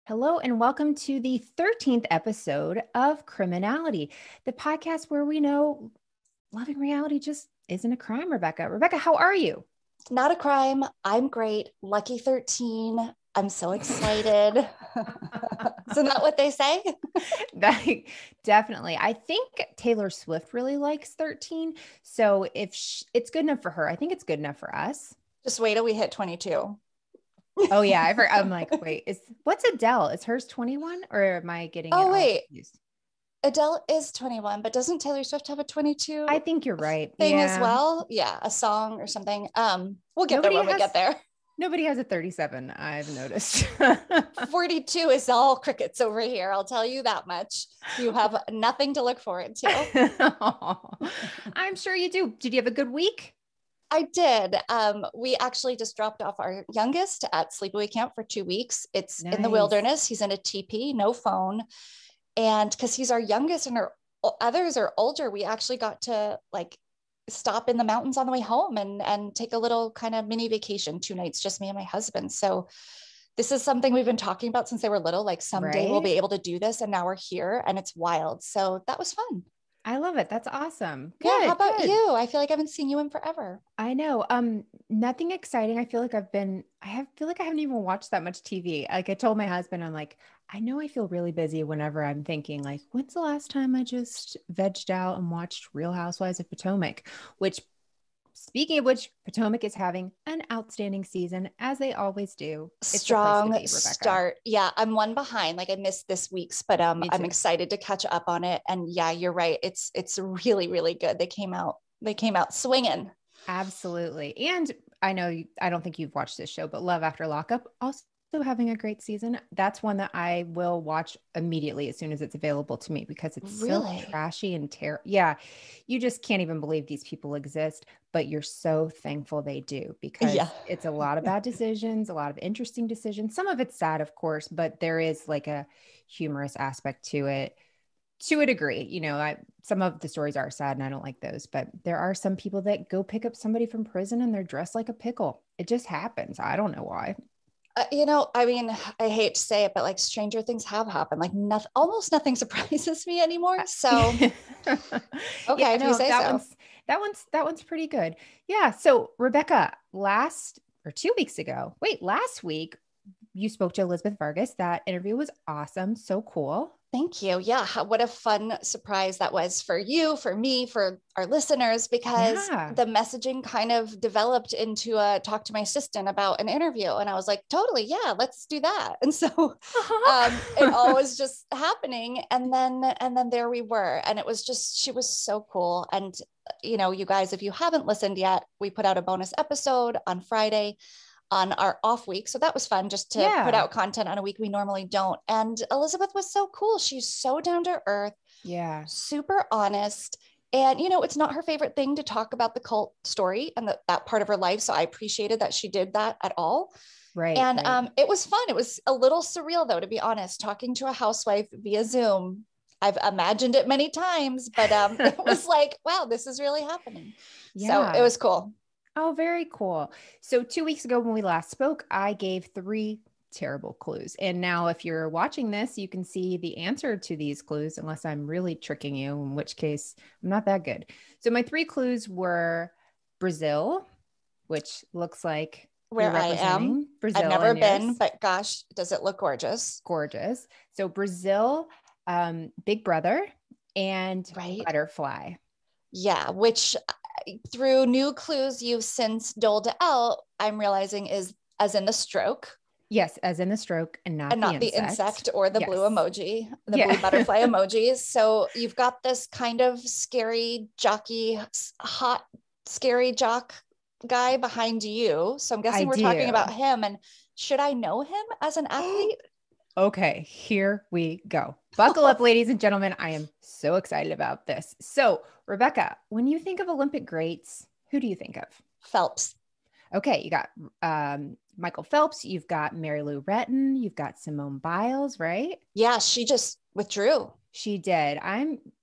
Hello, and welcome to the 13th episode of Criminality, the podcast where we know loving reality just isn't a crime, Rebekah. Rebekah, how are you? Not a crime. I'm great. Lucky 13. I'm so excited. Isn't that what they say? That, definitely. I think Taylor Swift really likes 13. So if it's good enough for her, I think it's good enough for us. Just wait till we hit 22. Oh, yeah. I'm like, wait, what's Adele? Is hers 21 or am I getting it all confused? Adele is 21, but doesn't Taylor Swift have a 22 I think you're right. thing as well? Yeah, a song or something. We'll get there when we get there. Nobody has a 37, I've noticed. 42 is all crickets over here. I'll tell you that much. You have nothing to look forward to. I'm sure you do. Did you have a good week? I did. We actually just dropped off our youngest at sleepaway camp for 2 weeks. It's in the wilderness. He's in a teepee, no phone. And because he's our youngest and our others are older, we actually got to stop in the mountains on the way home and take a little kind of mini vacation, 2 nights, just me and my husband. So this is something we've been talking about since they were little, like someday we'll be able to do this. And now we're here and it's wild. So that was fun. I love it. That's awesome. Good. Yeah. How about you? I feel like I haven't seen you in forever. I know. Nothing exciting. I feel like I haven't even watched that much TV. Like I told my husband, I'm like, I know I feel really busy whenever I'm thinking like, when's the last time I just vegged out and watched Real Housewives of Potomac, which speaking of which, Potomac is having an outstanding season as they always do. It's strong start. Yeah. I'm one behind. Like I missed this week's, but I'm excited to catch up on it. And yeah, you're right. It's really, really good. They came out swinging. Absolutely. And I don't think you've watched this show, but Love After Lockup also having a great season. That's one that I will watch immediately as soon as it's available to me because it's so trashy and terrible. Yeah. You just can't even believe these people exist, but you're so thankful they do because it's a lot of bad decisions, a lot of interesting decisions. Some of it's sad, of course, but there is like a humorous aspect to it. To a degree, some of the stories are sad and I don't like those, but there are some people that go pick up somebody from prison and they're dressed like a pickle. It just happens. I don't know why. I mean, I hate to say it, but like stranger things have happened. Like almost nothing surprises me anymore. So, okay, if you say so. That one's pretty good. Yeah. So Rebekah, last week, you spoke to Elizabeth Vargas. That interview was awesome. So cool. Thank you. Yeah. What a fun surprise that was for you, for me, for our listeners, because the messaging kind of developed into a talk to my assistant about an interview. And I was like, totally. Yeah, let's do that. And so it all was just happening. And then there we were. And she was so cool. And, you guys, if you haven't listened yet, we put out a bonus episode on Friday on our off week. So that was fun just to put out content on a week we normally don't. And Elizabeth was so cool. She's so down to earth. Yeah. Super honest. And, it's not her favorite thing to talk about the cult story and that part of her life. So I appreciated that she did that at all. Right. And it was fun. It was a little surreal though, to be honest, talking to a housewife via Zoom. I've imagined it many times, but it was like, wow, this is really happening. Yeah. So it was cool. Oh, very cool. So 2 weeks ago when we last spoke, I gave 3 terrible clues. And now if you're watching this, you can see the answer to these clues, unless I'm really tricking you, in which case I'm not that good. So my 3 clues were Brazil, which looks like where I am. Brazil. I've never been, but gosh, does it look gorgeous? Gorgeous. So Brazil, Big Brother, and Butterfly. Yeah, which through new clues you've since doled out, I'm realizing is as in the stroke. Yes, as in the stroke and not the insect or the blue emoji, the blue butterfly emojis. So you've got this kind of scary jockey, hot, scary jock guy behind you. So I'm guessing we're talking about him. And should I know him as an athlete? Okay, here we go. Buckle up, ladies and gentlemen. I am so excited about this. So, Rebekah, when you think of Olympic greats, who do you think of? Phelps. Okay, you got Michael Phelps. You've got Mary Lou Retton. You've got Simone Biles, right? Yeah, she just withdrew. She did.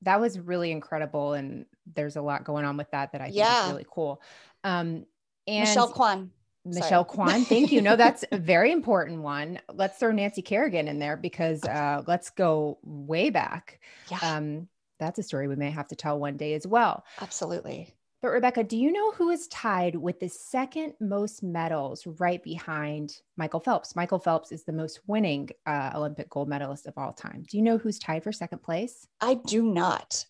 That was really incredible, and there's a lot going on with that I think is really cool. And Michelle Kwan. Michelle Kwan. Thank you. No, that's a very important one. Let's throw Nancy Kerrigan in there because let's go way back. Yeah. That's a story we may have to tell one day as well. Absolutely. But Rebekah, do you know who is tied with the second most medals right behind Michael Phelps? Michael Phelps is the most winning Olympic gold medalist of all time. Do you know who's tied for second place? I do not.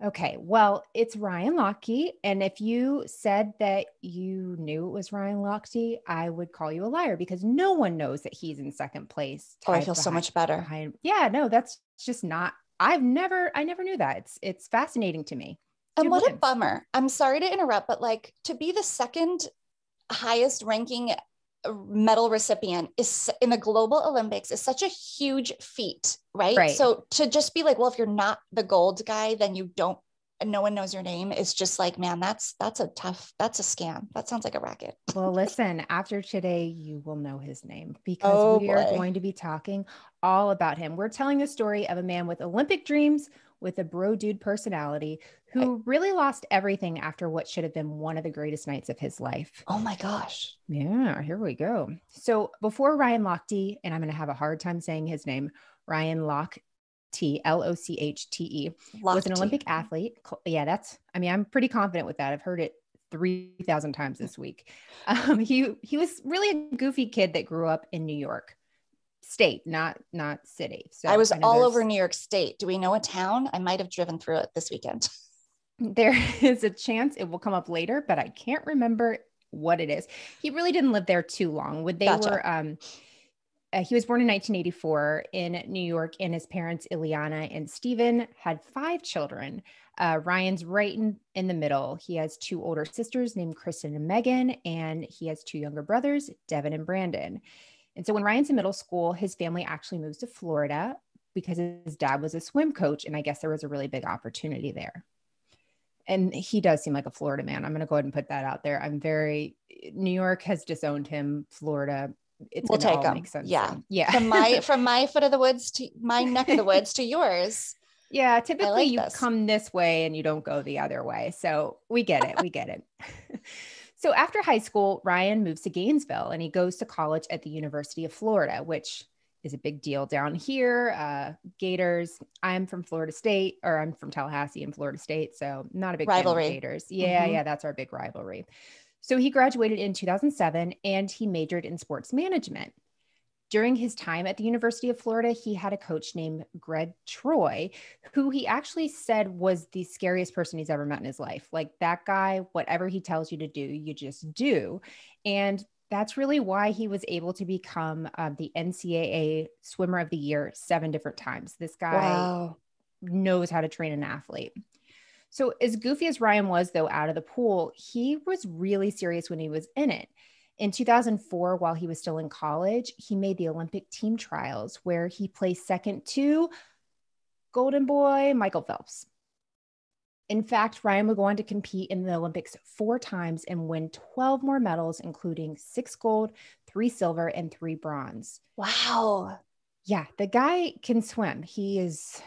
Okay, well, it's Ryan Lochte. And if you said that you knew it was Ryan Lochte, I would call you a liar because no one knows that he's in second place. Oh, I feel so much better. Yeah, no, that's just not, I never knew that. It's fascinating to me. And what a bummer. I'm sorry to interrupt, but like to be the second highest ranking medal recipient is in the global Olympics is such a huge feat, right? So to just be like, well, if you're not the gold guy, then you don't, and no one knows your name. It's just like, man, that's a scam. That sounds like a racket. Well, listen, after today, you will know his name because we are going to be talking all about him. We're telling the story of a man with Olympic dreams, with a bro dude personality who really lost everything after what should have been one of the greatest nights of his life. Oh my gosh. Yeah, here we go. So before Ryan Lochte, and I'm going to have a hard time saying his name, Ryan Lochte, Lochte, was an Olympic athlete. Yeah, I'm pretty confident with that. I've heard it 3,000 times this week. He was really a goofy kid that grew up in New York State, not city. So I was all over New York State. Do we know a town? I might have driven through it this weekend. There is a chance it will come up later, but I can't remember what it is. He really didn't live there too long. He was born in 1984 in New York, and his parents, Ileana and Steven, had 5 children. Ryan's right in the middle. He has 2 older sisters named Kristen and Megan, and he has 2 younger brothers, Devin and Brandon. And so when Ryan's in middle school, his family actually moves to Florida because his dad was a swim coach. And I guess there was a really big opportunity there. And he does seem like a Florida man. I'm going to go ahead and put that out there. New York has disowned him. Florida, we'll take him. Makes sense. Yeah. Yeah. From my foot of the woods to my neck of the woods to yours. Yeah. Typically you come this way and you don't go the other way. So we get it. So after high school, Ryan moves to Gainesville and he goes to college at the University of Florida, which is a big deal down here. Gators. I'm from Florida State, or I'm from Tallahassee in Florida State. So not a big rivalry. Fan of Gators. Yeah. Yeah. That's our big rivalry. So he graduated in 2007 and he majored in sports management. During his time at the University of Florida, he had a coach named Greg Troy, who he actually said was the scariest person he's ever met in his life. Like that guy, whatever he tells you to do, you just do. And that's really why he was able to become the NCAA Swimmer of the Year 7 different times. This guy knows how to train an athlete. So as goofy as Ryan was, though, out of the pool, he was really serious when he was in it. In 2004, while he was still in college, he made the Olympic team trials where he placed second to Golden Boy Michael Phelps. In fact, Ryan would go on to compete in the Olympics 4 times and win 12 more medals, including 6 gold, 3 silver, and 3 bronze. Wow. Yeah, the guy can swim. He is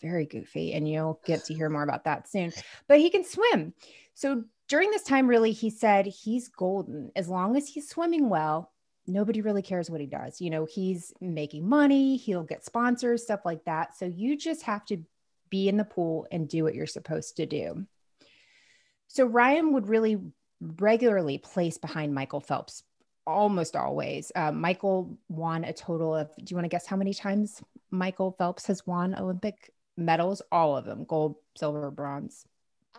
very goofy, and you'll get to hear more about that soon, but he can swim. So during this time, really, he said he's golden. As long as he's swimming well, nobody really cares what he does. You know, he's making money, he'll get sponsors, stuff like that. So you just have to be in the pool and do what you're supposed to do. So Ryan would really regularly place behind Michael Phelps, almost always. Michael won a total of, do you want to guess how many times Michael Phelps has won Olympic medals? All of them, gold, silver, bronze.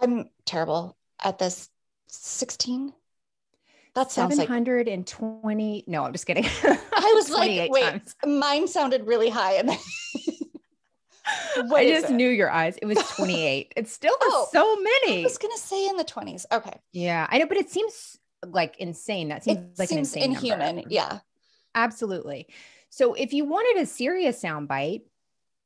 I'm terrible at this. 16? That sounds 720. Like... No, I'm just kidding. I was like, wait, times. Mine sounded really high. And I just knew your eyes. It was 28. It still was so many. I was going to say in the 20s. Okay. Yeah, I know, but it seems like insane. That seems like an insane inhuman. Number. Yeah, absolutely. So if you wanted a serious soundbite,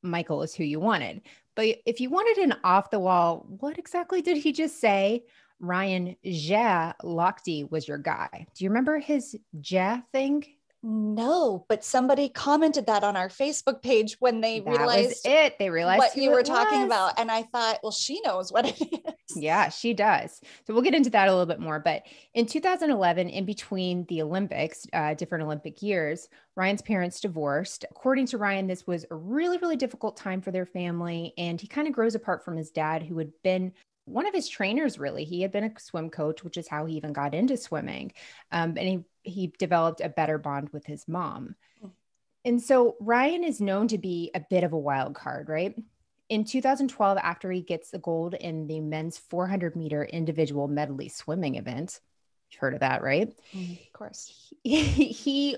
Michael is who you wanted. But if you wanted an off the wall, what exactly did he just say? Ryan JEAH Lochte was your guy. Do you remember his JEAH thing? No, but somebody commented that on our Facebook page when they realized it. They realized what you were talking about. And I thought, well, she knows what it is. Yeah, she does. So we'll get into that a little bit more. But in 2011, in between the Olympics, different Olympic years, Ryan's parents divorced. According to Ryan, this was a really, really difficult time for their family. And he kind of grows apart from his dad, who had been one of his trainers, really. He had been a swim coach, which is how he even got into swimming. And he developed a better bond with his mom. And so Ryan is known to be a bit of a wild card, right? In 2012, after he gets the gold in the men's 400 meter individual medley swimming event, you've heard of that, right? Of course. He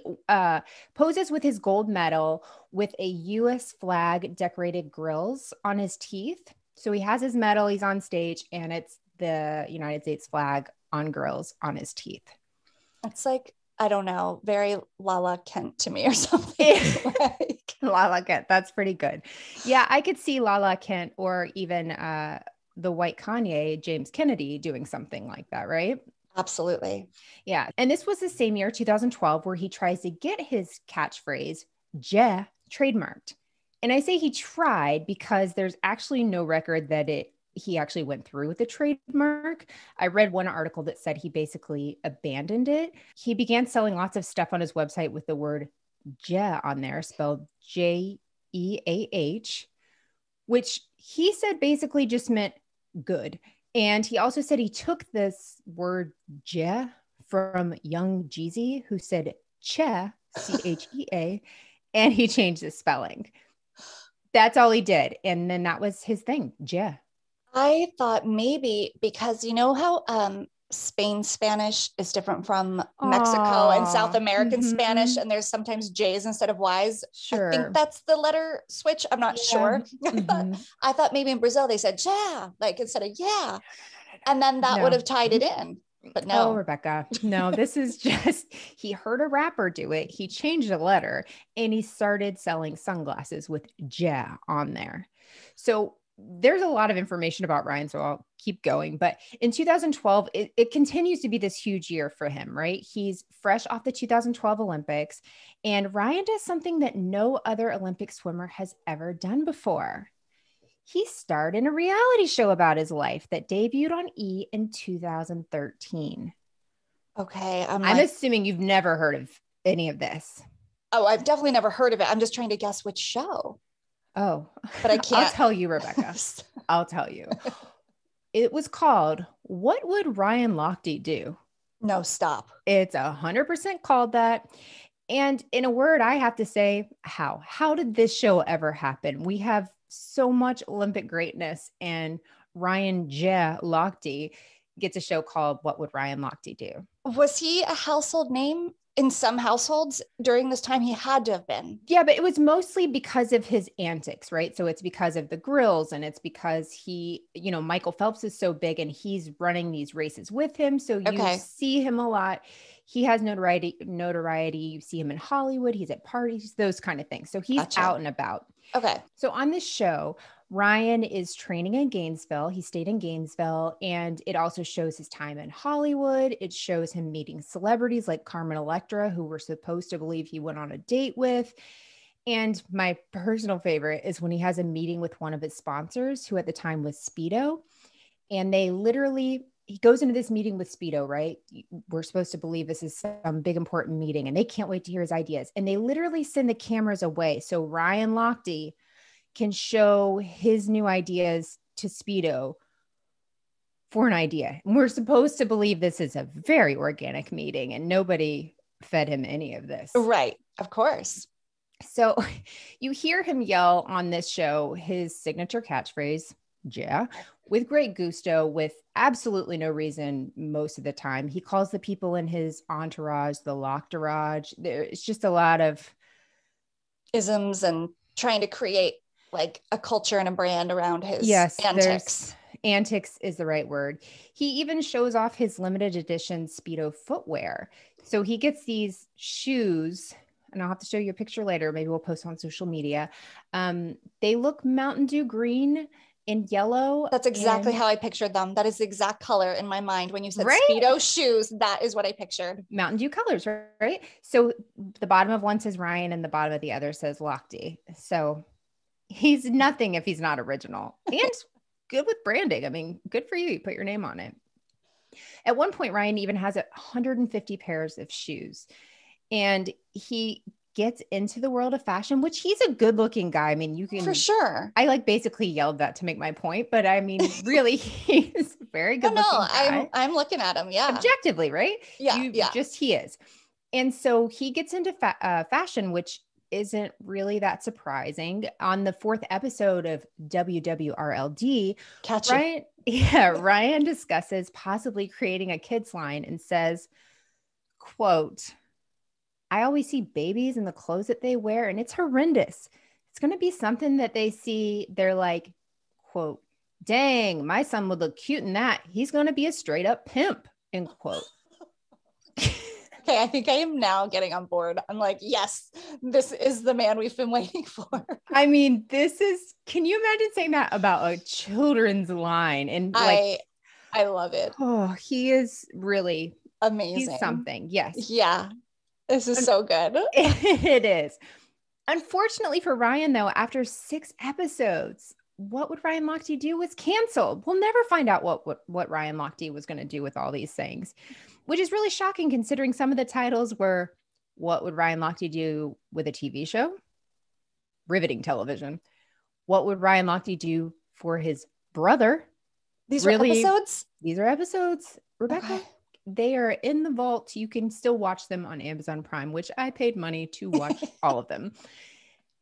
poses with his gold medal with a U.S. flag decorated grills on his teeth. So he has his medal, he's on stage, and it's the United States flag on grills on his teeth. It's like, I don't know, very Lala Kent to me or something. Like Lala Kent, that's pretty good. Yeah, I could see Lala Kent or even the white Kanye, James Kennedy, doing something like that, right? Absolutely. Yeah. And this was the same year, 2012, where he tries to get his catchphrase, JEAH, trademarked. And I say he tried because there's actually no record that he actually went through with the trademark. I read one article that said he basically abandoned it. He began selling lots of stuff on his website with the word JEAH on there, spelled JEAH, which he said basically just meant good. And he also said he took this word JEAH from Young Jeezy, who said CHEA, CHEA, and he changed the spelling. That's all he did. And then that was his thing, JEAH. I thought maybe because you know how Spain Spanish is different from Mexico and South American Spanish, and there's sometimes J's instead of Y's. Sure. I think that's the letter switch. I'm not sure. I thought maybe in Brazil they said yeah, like instead of yeah. And then that would have tied it in. But no. Oh, Rebekah. No, this is just, he heard a rapper do it. He changed a letter and he started selling sunglasses with JEAH on there. So there's a lot of information about Ryan, so I'll keep going. But in 2012, it continues to be this huge year for him, right? He's fresh off the 2012 Olympics, and Ryan does something that no other Olympic swimmer has ever done before. He starred in a reality show about his life that debuted on E! in 2013. Okay. I'm assuming you've never heard of any of this. Oh, I've definitely never heard of it. I'm just trying to guess which show. Oh, but I can't. I'll tell you, Rebekah. I'll tell you. It was called What Would Ryan Lochte Do? No, stop. It's 100% called that. And in a word, I have to say, how? How did this show ever happen? We have so much Olympic greatness, and Ryan JEAH Lochte gets a show called What Would Ryan Lochte Do? Was he a household name in some households during this time? He had to have been. Yeah, but it was mostly because of his antics, right? So it's because of the grills, and it's because he, Michael Phelps is so big and he's running these races with him. So you see him a lot. He has notoriety. You see him in Hollywood. He's at parties, those kind of things. So he's out and about. Okay. So on this show, Ryan is training in Gainesville. He stayed in Gainesville, and it also shows his time in Hollywood. It shows him meeting celebrities like Carmen Electra, who we're supposed to believe he went on a date with. And my personal favorite is when he has a meeting with one of his sponsors, who at the time was Speedo. And he goes into this meeting with Speedo, right? We're supposed to believe this is some big important meeting, and they can't wait to hear his ideas. And they literally send the cameras away so Ryan Lochte can show his new ideas to Speedo for an idea. And we're supposed to believe this is a very organic meeting, and nobody fed him any of this. Right. Of course. So you hear him yell on this show his signature catchphrase, JEAH, with great gusto, with absolutely no reason most of the time. He calls the people in his entourage the Lochterage. It's just a lot of isms and trying to create like a culture and a brand around his antics. Antics is the right word. He even shows off his limited edition Speedo footwear. So he gets these shoes, and I'll have to show you a picture later. Maybe we'll post on social media. They look Mountain Dew green, in yellow. That's exactly how I pictured them. That is the exact color in my mind. When you said right? Speedo shoes, that is what I pictured. Mountain Dew colors, right? So the bottom of one says Ryan and the bottom of the other says Lochte. So he's nothing if he's not original and good with branding. I mean, good for you. You put your name on it. At one point, Ryan even has 150 pairs of shoes, and he gets into the world of fashion, which he's a good looking guy. I mean, you can, for sure. I like basically yelled that to make my point, but I mean, really, he's a very good looking guy. I'm looking at him. Yeah. Objectively, right? Yeah. Just, he is. And so he gets into fashion, which isn't really that surprising. On the 4th episode of WWRLD, Ryan discusses possibly creating a kids line and says, quote, I always see babies in the clothes that they wear, and it's horrendous. It's going to be something that they see. They're like, quote, dang, my son would look cute in that. He's going to be a straight up pimp, end quote. Okay, I think I am now getting on board. I'm like, yes, this is the man we've been waiting for. I mean, can you imagine saying that about a children's line? And like, I love it. Oh, he is really amazing. He's something. Yes. Yeah. This is so good. It is. Unfortunately for Ryan, though, after 6 episodes, What Would Ryan Lochte Do was canceled. We'll never find out what Ryan Lochte was going to do with all these things, which is really shocking considering some of the titles were What Would Ryan Lochte Do with a TV show? Riveting television. What Would Ryan Lochte Do for his brother? These are episodes? These are episodes, Rebekah. Okay. They are in the vault. You can still watch them on Amazon Prime, which I paid money to watch all of them.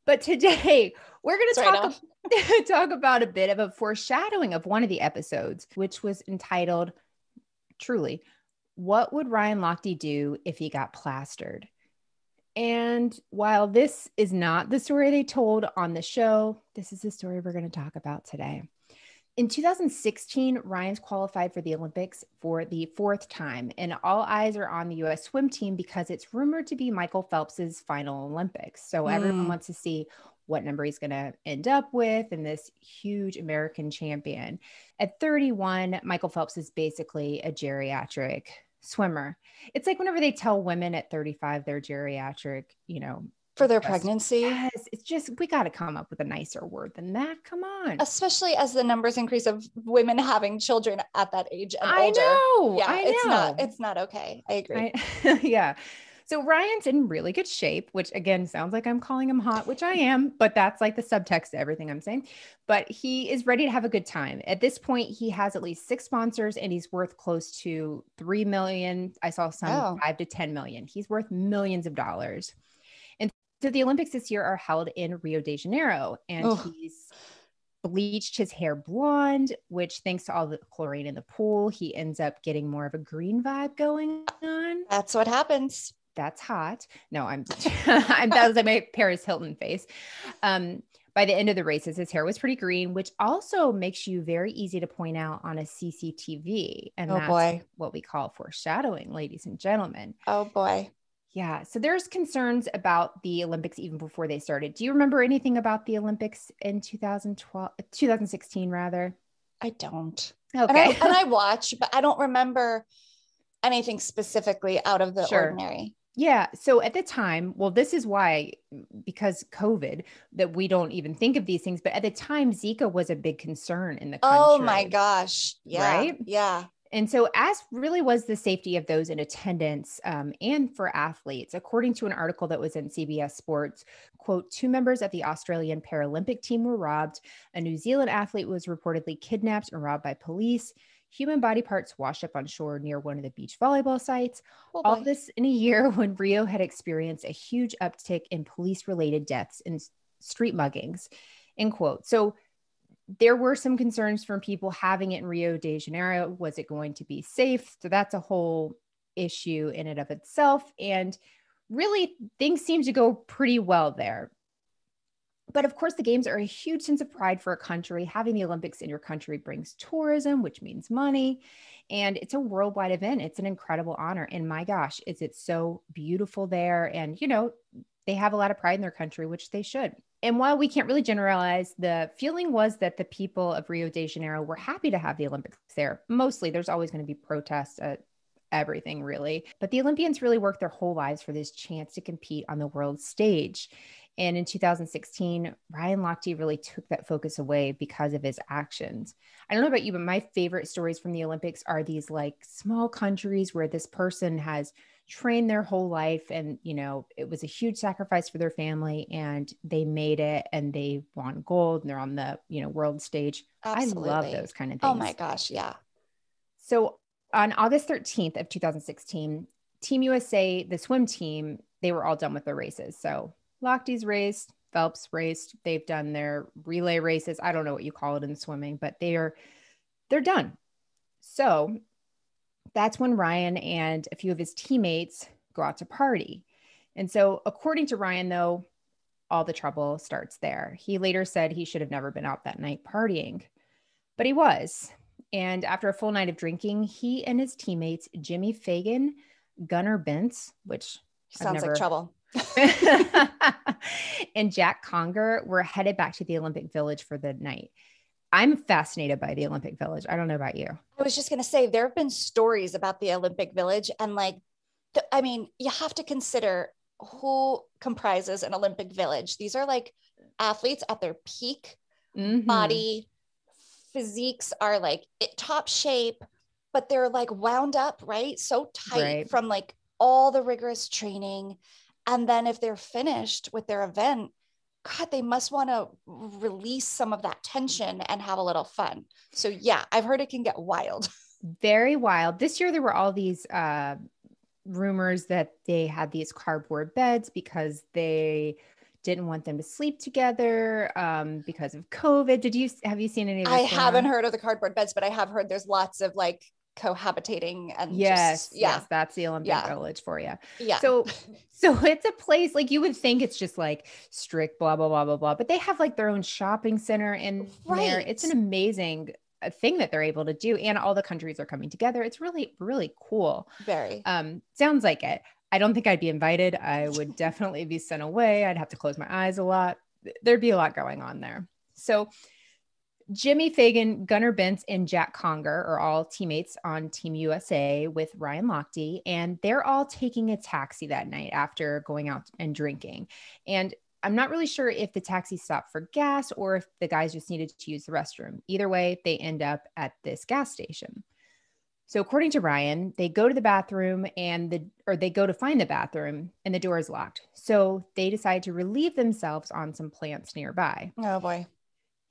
But today we're going to talk about a bit of a foreshadowing of one of the episodes, which was entitled, truly, What Would Ryan Lochte Do If He Got Plastered? And while this is not the story they told on the show, this is the story we're going to talk about today. In 2016, Ryan's qualified for the Olympics for the 4th time, and all eyes are on the U.S. swim team because it's rumored to be Michael Phelps's final Olympics. So everyone wants to see what number he's going to end up with and this huge American champion. At 31, Michael Phelps is basically a geriatric swimmer. It's like whenever they tell women at 35 they're geriatric, for their pregnancy. Yes, it's just, we got to come up with a nicer word than that. Come on. Especially as the numbers increase of women having children at that age and older. Know. Yeah, I know. It's not okay. I agree. Yeah. So Ryan's in really good shape, which again, sounds like I'm calling him hot, which I am, but that's like the subtext to everything I'm saying. But he is ready to have a good time. At this point, he has at least 6 sponsors and he's worth close to 3 million. I saw some 5 to 10 million. He's worth millions of dollars. So the Olympics this year are held in Rio de Janeiro, and he's bleached his hair blonde, which thanks to all the chlorine in the pool, he ends up getting more of a green vibe going on. That's what happens. That's hot. No, that was like my Paris Hilton face. By the end of the races, his hair was pretty green, which also makes you very easy to point out on a CCTV. And that's what we call foreshadowing, ladies and gentlemen. Oh boy. Yeah. So there's concerns about the Olympics even before they started. Do you remember anything about the Olympics in 2016 rather? I don't. Okay. And I watch, but I don't remember anything specifically out of the ordinary. Yeah. So at the time, well, this is why, because COVID, that we don't even think of these things. But at the time, Zika was a big concern in the country. Oh my gosh. Yeah. Right? Yeah. And so as really was the safety of those in attendance and for athletes, according to an article that was in CBS Sports, quote, 2 members of the Australian Paralympic team were robbed. A New Zealand athlete was reportedly kidnapped and robbed by police. Human body parts washed up on shore near one of the beach volleyball sites. All this in a year when Rio had experienced a huge uptick in police-related deaths and street muggings, end quote. So there were some concerns from people having it in Rio de Janeiro. Was it going to be safe? So that's a whole issue in and of itself. And really, things seem to go pretty well there. But of course, the games are a huge sense of pride for a country. Having the Olympics in your country brings tourism, which means money. And it's a worldwide event. It's an incredible honor. And my gosh, is it so beautiful there. And, they have a lot of pride in their country, which they should. And while we can't really generalize, the feeling was that the people of Rio de Janeiro were happy to have the Olympics there. Mostly, there's always going to be protests at everything, really. But the Olympians really worked their whole lives for this chance to compete on the world stage. And in 2016, Ryan Lochte really took that focus away because of his actions. I don't know about you, but my favorite stories from the Olympics are these like small countries where this person has trained their whole life and, you know, it was a huge sacrifice for their family and they made it and they won gold and they're on the, you know, world stage. Absolutely. I love those kind of things. Oh my gosh. Yeah. So on August 13th of 2016, Team USA, the swim team, they were all done with their races. So Lochte's raced, Phelps raced. They've done their relay races. I don't know what you call it in swimming, but they're done. So that's when Ryan and a few of his teammates go out to party. And so according to Ryan, though, all the trouble starts there. He later said he should have never been out that night partying, but he was. And after a full night of drinking, he and his teammates, Jimmy Fagan, Gunnar Bentz, which sounds like trouble, and Jack Conger were headed back to the Olympic Village for the night. I'm fascinated by the Olympic Village. I don't know about you. I was just going to say, there have been stories about the Olympic Village and like, I mean, you have to consider who comprises an Olympic Village. These are like athletes at their peak body physiques are like top shape, but they're like wound up, right? So tight from like all the rigorous training. And then if they're finished with their event, God, they must want to release some of that tension and have a little fun. So yeah, I've heard it can get wild. Very wild. This year, there were all these rumors that they had these cardboard beds because they didn't want them to sleep together because of COVID. Have you seen any of this? I haven't heard of the cardboard beds, but I have heard there's lots of like cohabitating and yes, that's the Olympic Village for you. Yeah. So it's a place like you would think it's just like strict, blah, blah, blah, blah, blah, but they have like their own shopping center in there. It's an amazing thing that they're able to do. And all the countries are coming together. It's really, really cool. Very. Sounds like it. I don't think I'd be invited. I would definitely be sent away. I'd have to close my eyes a lot. There'd be a lot going on there. So Jimmy Fagan, Gunnar Bentz, and Jack Conger are all teammates on Team USA with Ryan Lochte, and they're all taking a taxi that night after going out and drinking. And I'm not really sure if the taxi stopped for gas or if the guys just needed to use the restroom. Either way, they end up at this gas station. So according to Ryan, they go to the bathroom they go to find the bathroom and the door is locked. So they decide to relieve themselves on some plants nearby. Oh boy.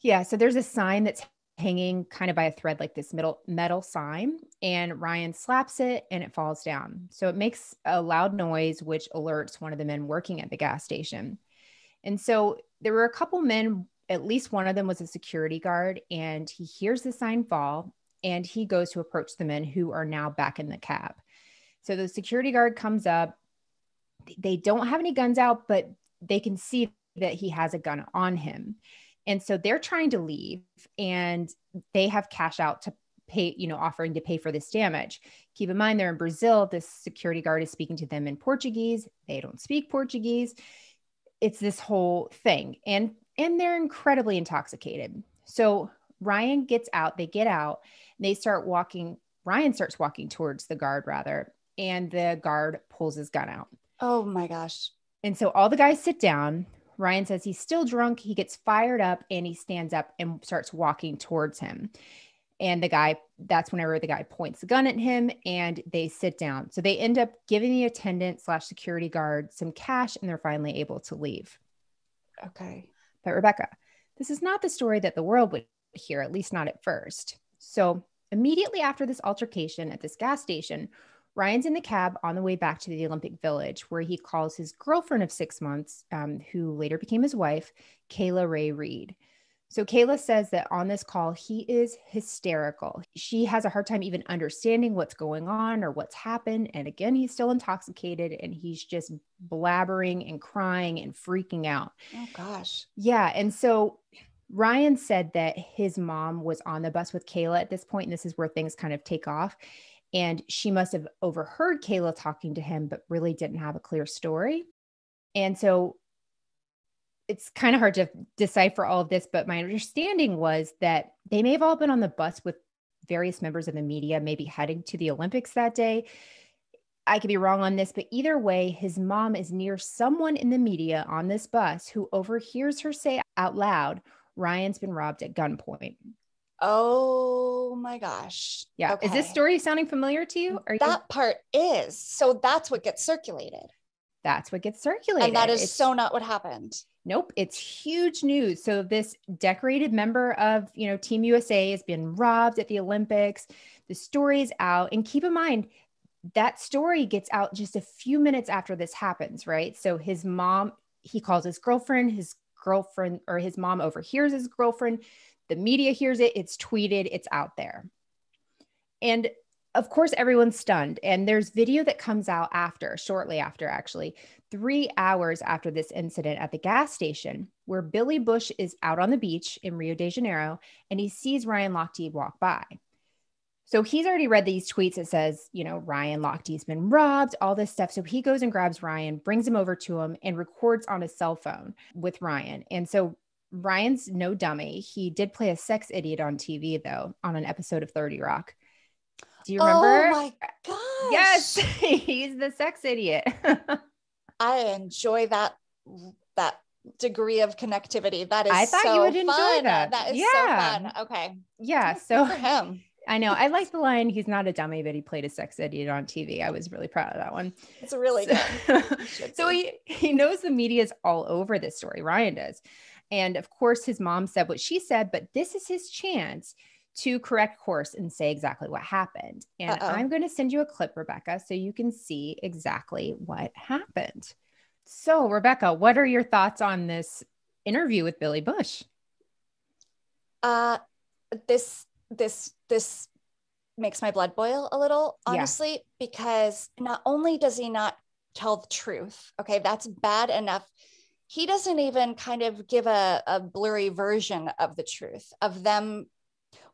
Yeah. So there's a sign that's hanging kind of by a thread, like this metal sign, and Ryan slaps it and it falls down. So it makes a loud noise, which alerts one of the men working at the gas station. And so there were a couple men, at least one of them was a security guard, and he hears the sign fall and he goes to approach the men who are now back in the cab. So the security guard comes up. They don't have any guns out, but they can see that he has a gun on him. And so they're trying to leave and they have cash out to pay, offering to pay for this damage. Keep in mind, they're in Brazil. This security guard is speaking to them in Portuguese. They don't speak Portuguese. It's this whole thing. And they're incredibly intoxicated. So Ryan gets out, they get out, and they start walking. Ryan starts walking towards the guard rather, and the guard pulls his gun out. Oh my gosh. And so all the guys sit down. Ryan says he's still drunk. He gets fired up and he stands up and starts walking towards him. And that's whenever the guy points the gun at him and they sit down. So they end up giving the attendant / security guard some cash and they're finally able to leave. Okay. But Rebekah, this is not the story that the world would hear, at least not at first. So immediately after this altercation at this gas station, Ryan's in the cab on the way back to the Olympic Village, where he calls his girlfriend of 6 months, who later became his wife, Kayla Ray Reed. So Kayla says that on this call, he is hysterical. She has a hard time even understanding what's going on or what's happened. And again, he's still intoxicated and he's just blabbering and crying and freaking out. Oh gosh. Yeah. And so Ryan said that his mom was on the bus with Kayla at this point, and this is where things kind of take off. And she must have overheard Kayla talking to him, but really didn't have a clear story. And so it's kind of hard to decipher all of this, but my understanding was that they may have all been on the bus with various members of the media, maybe heading to the Olympics that day. I could be wrong on this, but either way, his mom is near someone in the media on this bus who overhears her say out loud, Ryan's been robbed at gunpoint. Oh my gosh. Yeah. Okay. Is this story sounding familiar to you? That part is. So that's what gets circulated. That's what gets circulated. And that is so not what happened. Nope. It's huge news. So this decorated member of, Team USA has been robbed at the Olympics. The story is out. And keep in mind, that story gets out just a few minutes after this happens, right? So his mom, he calls his girlfriend, or his mom overhears his girlfriend. The media hears it. It's tweeted. It's out there. And of course, everyone's stunned. And there's video that comes out shortly after, actually, 3 hours after this incident at the gas station, where Billy Bush is out on the beach in Rio de Janeiro, and he sees Ryan Lochte walk by. So he's already read these tweets that says, Ryan Lochte's been robbed, all this stuff. So he goes and grabs Ryan, brings him over to him, and records on his cell phone with Ryan. And so Ryan's no dummy. He did play a sex idiot on TV, though, on an episode of 30 Rock. Do you remember? Oh my gosh. Yes, he's the sex idiot. I enjoy that degree of connectivity. That is, I thought so you would enjoy fun. that. That is so fun. Okay. Yeah. So for him. I know. I like the line, he's not a dummy, but he played a sex idiot on TV. I was really proud of that one. It's really good. So he knows the media is all over this story. Ryan does. And of course, his mom said what she said, but this is his chance to correct course and say exactly what happened. And I'm going to send you a clip, Rebekah, so you can see exactly what happened. So, Rebekah, what are your thoughts on this interview with Billy Bush? This makes my blood boil a little, honestly, because not only does he not tell the truth, okay, that's bad enough. He doesn't even kind of give a blurry version of the truth of them.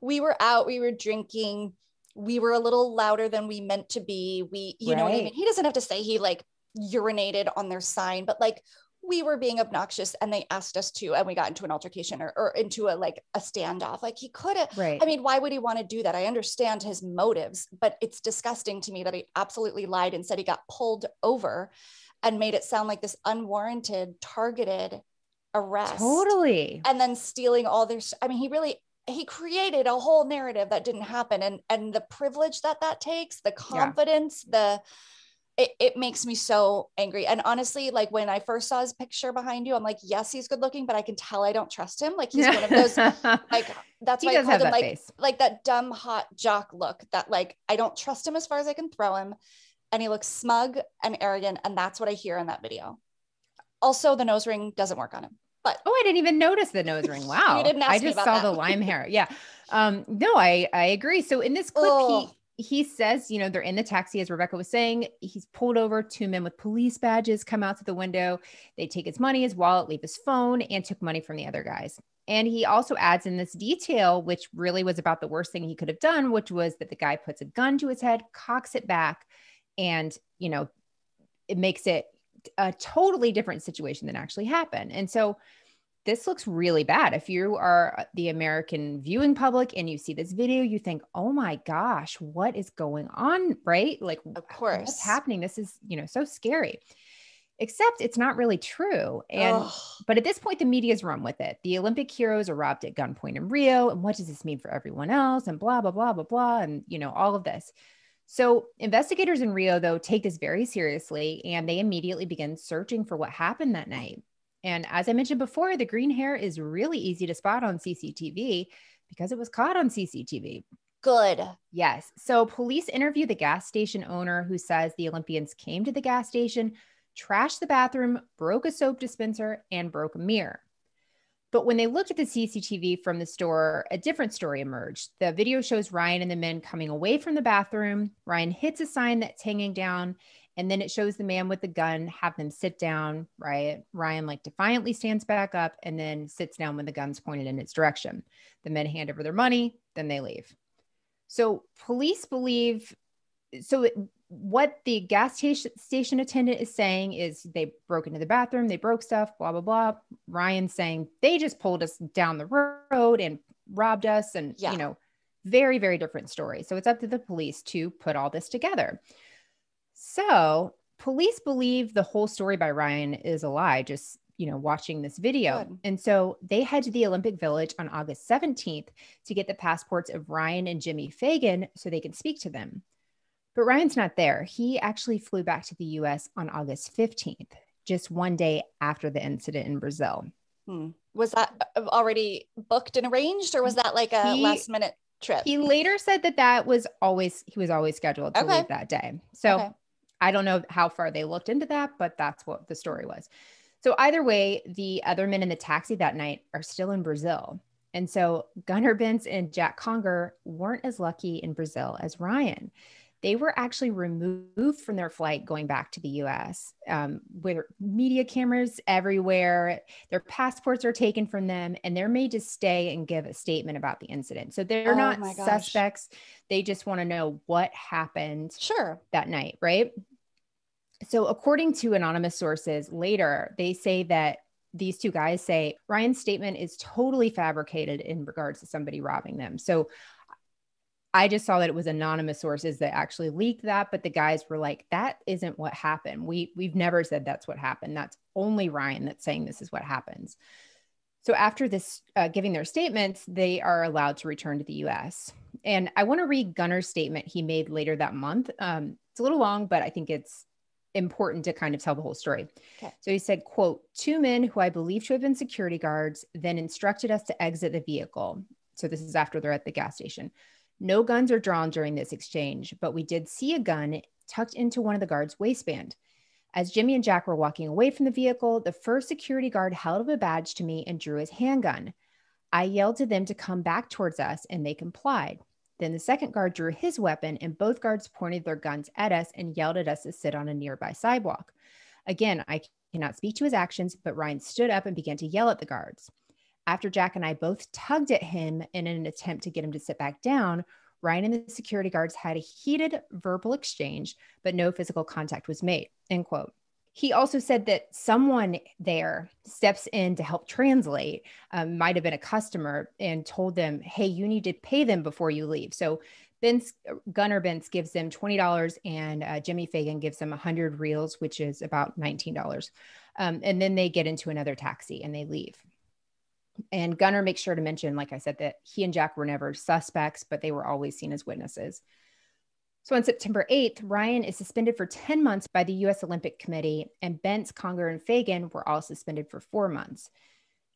We were out, we were drinking, we were a little louder than we meant to be. You know what I mean? He doesn't have to say he like urinated on their sign, but like we were being obnoxious and they asked us to, and we got into an altercation or into a standoff. Like he could have, I mean, why would he want to do that? I understand his motives, but it's disgusting to me that he absolutely lied and said he got pulled over and made it sound like this unwarranted, targeted arrest. Totally. And then stealing all their, I mean, he created a whole narrative that didn't happen. And the privilege that takes, the confidence, it makes me so angry. And honestly, like when I first saw his picture behind you, I'm like, yes, he's good looking, but I can tell I don't trust him. Like he's one of those, like, that's why I called him like that dumb, hot jock look that like, I don't trust him as far as I can throw him. And he looks smug and arrogant. And that's what I hear in that video. Also, the nose ring doesn't work on him. But I didn't even notice the nose ring. Wow. You didn't ask me about that. I just saw the lime hair. Yeah. No, I agree. So in this clip, he says, they're in the taxi, as Rebekah was saying. He's pulled over. 2 men with police badges come out to the window. They take his money, his wallet, leave his phone, and took money from the other guys. And he also adds in this detail, which really was about the worst thing he could have done, which was that the guy puts a gun to his head, cocks it back, and, it makes it a totally different situation than actually happened. And so this looks really bad. If you are the American viewing public and you see this video, you think, oh my gosh, what is going on? Right? Like, of course, what's happening? This is, so scary. Except it's not really true. But at this point, the media's run with it. The Olympic heroes are robbed at gunpoint in Rio. And what does this mean for everyone else? And blah, blah, blah, blah, blah. And, all of this. So investigators in Rio, though, take this very seriously, and they immediately begin searching for what happened that night. And as I mentioned before, the green hair is really easy to spot on CCTV because it was caught on CCTV. Good. Yes. So police interview the gas station owner, who says the Olympians came to the gas station, trashed the bathroom, broke a soap dispenser, and broke a mirror. But when they looked at the CCTV from the store, a different story emerged. The video shows Ryan and the men coming away from the bathroom. Ryan hits a sign that's hanging down, and then it shows the man with the gun have them sit down, right? Ryan defiantly stands back up and then sits down when the gun's pointed in its direction. The men hand over their money, then they leave. So police believe what the gas station attendant is saying is they broke into the bathroom, they broke stuff, blah, blah, blah. Ryan's saying they just pulled us down the road and robbed us. And, very, very different story. So it's up to the police to put all this together. So police believe the whole story by Ryan is a lie, just, watching this video. Good. And so they head to the Olympic Village on August 17th to get the passports of Ryan and Jimmy Fagan so they can speak to them. But Ryan's not there. He actually flew back to the US on August 15th, just one day after the incident in Brazil. Was that already booked and arranged, or was that like a last minute trip? He later said he was always scheduled to leave that day. So I don't know how far they looked into that, but that's what the story was. So either way, the other men in the taxi that night are still in Brazil. And so Gunnar Bentz and Jack Conger weren't as lucky in Brazil as Ryan. They were actually removed from their flight going back to the US with media cameras everywhere. Their passports are taken from them and they're made to stay and give a statement about the incident. So they're not suspects. They just want to know what happened that night, right? So according to anonymous sources later, they say that these two guys say Ryan's statement is totally fabricated in regards to somebody robbing them. So I just saw that it was anonymous sources that actually leaked that, but the guys were like, that isn't what happened. We've never said that's what happened. That's only Ryan that's saying this is what happens. So after this, giving their statements, they are allowed to return to the US. And I want to read Gunnar's statement he made later that month. It's a little long, but I think it's important to kind of tell the whole story. Okay. So he said, quote, 2 men who I believe to have been security guards then instructed us to exit the vehicle. So this is after they're at the gas station. No guns are drawn during this exchange, but we did see a gun tucked into one of the guards' waistband. As Jimmy and Jack were walking away from the vehicle, the first security guard held up a badge to me and drew his handgun. I yelled to them to come back towards us, and they complied. Then the second guard drew his weapon, and both guards pointed their guns at us and yelled at us to sit on a nearby sidewalk. Again, I cannot speak to his actions, but Ryan stood up and began to yell at the guards. After Jack and I both tugged at him in an attempt to get him to sit back down, Ryan and the security guards had a heated verbal exchange, but no physical contact was made, end quote. He also said that someone there steps in to help translate, might have been a customer, and told them, hey, you need to pay them before you leave. So Gunnar Bentz gives them $20 and Jimmy Fagan gives them 100 reals, which is about $19. And then they get into another taxi and they leave. And Gunnar makes sure to mention, like I said, that he and Jack were never suspects, but they were always seen as witnesses. So on September 8th, Ryan is suspended for 10 months by the U.S. Olympic Committee, and Bentz, Conger, and Fagan were all suspended for 4 months.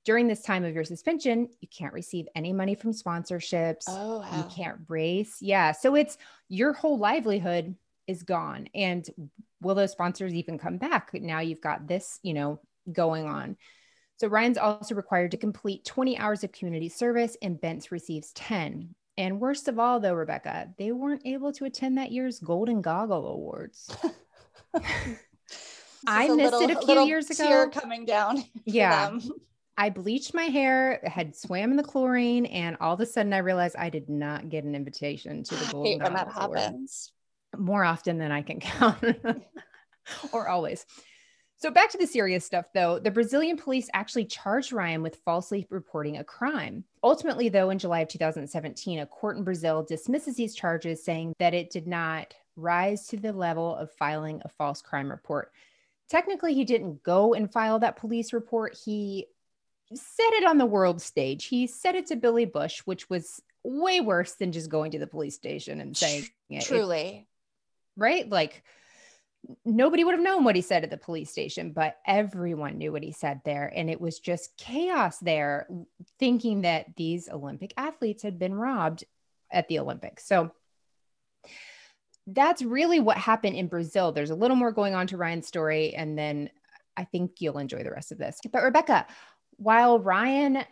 During this time of your suspension, you can't receive any money from sponsorships. Oh, wow. You can't race. Yeah. So it's your whole livelihood is gone. And will those sponsors even come back? Now you've got this, going on. So Ryan's also required to complete 20 hours of community service, and Bentz receives 10. And worst of all, though, Rebekah, they weren't able to attend that year's Golden Goggle Awards. I missed it a few years ago. Tear coming down. Yeah. Them. I bleached my hair, had swam in the chlorine, and all of a sudden I realized I did not get an invitation to the Golden Goggle Awards. When that happens. More often than I can count. Or always. So back to the serious stuff, though. The Brazilian police actually charged Ryan with falsely reporting a crime. Ultimately, though, in July of 2017, a court in Brazil dismisses these charges, saying that it did not rise to the level of filing a false crime report. Technically, he didn't go and file that police report. He said it on the world stage. He said it to Billy Bush, which was way worse than just going to the police station and saying it. Truly. Right? Like, nobody would have known what he said at the police station, but everyone knew what he said there. And it was just chaos there, thinking that these Olympic athletes had been robbed at the Olympics. So that's really what happened in Brazil. There's a little more going on to Ryan's story, and then I think you'll enjoy the rest of this. But Rebekah, while Ryan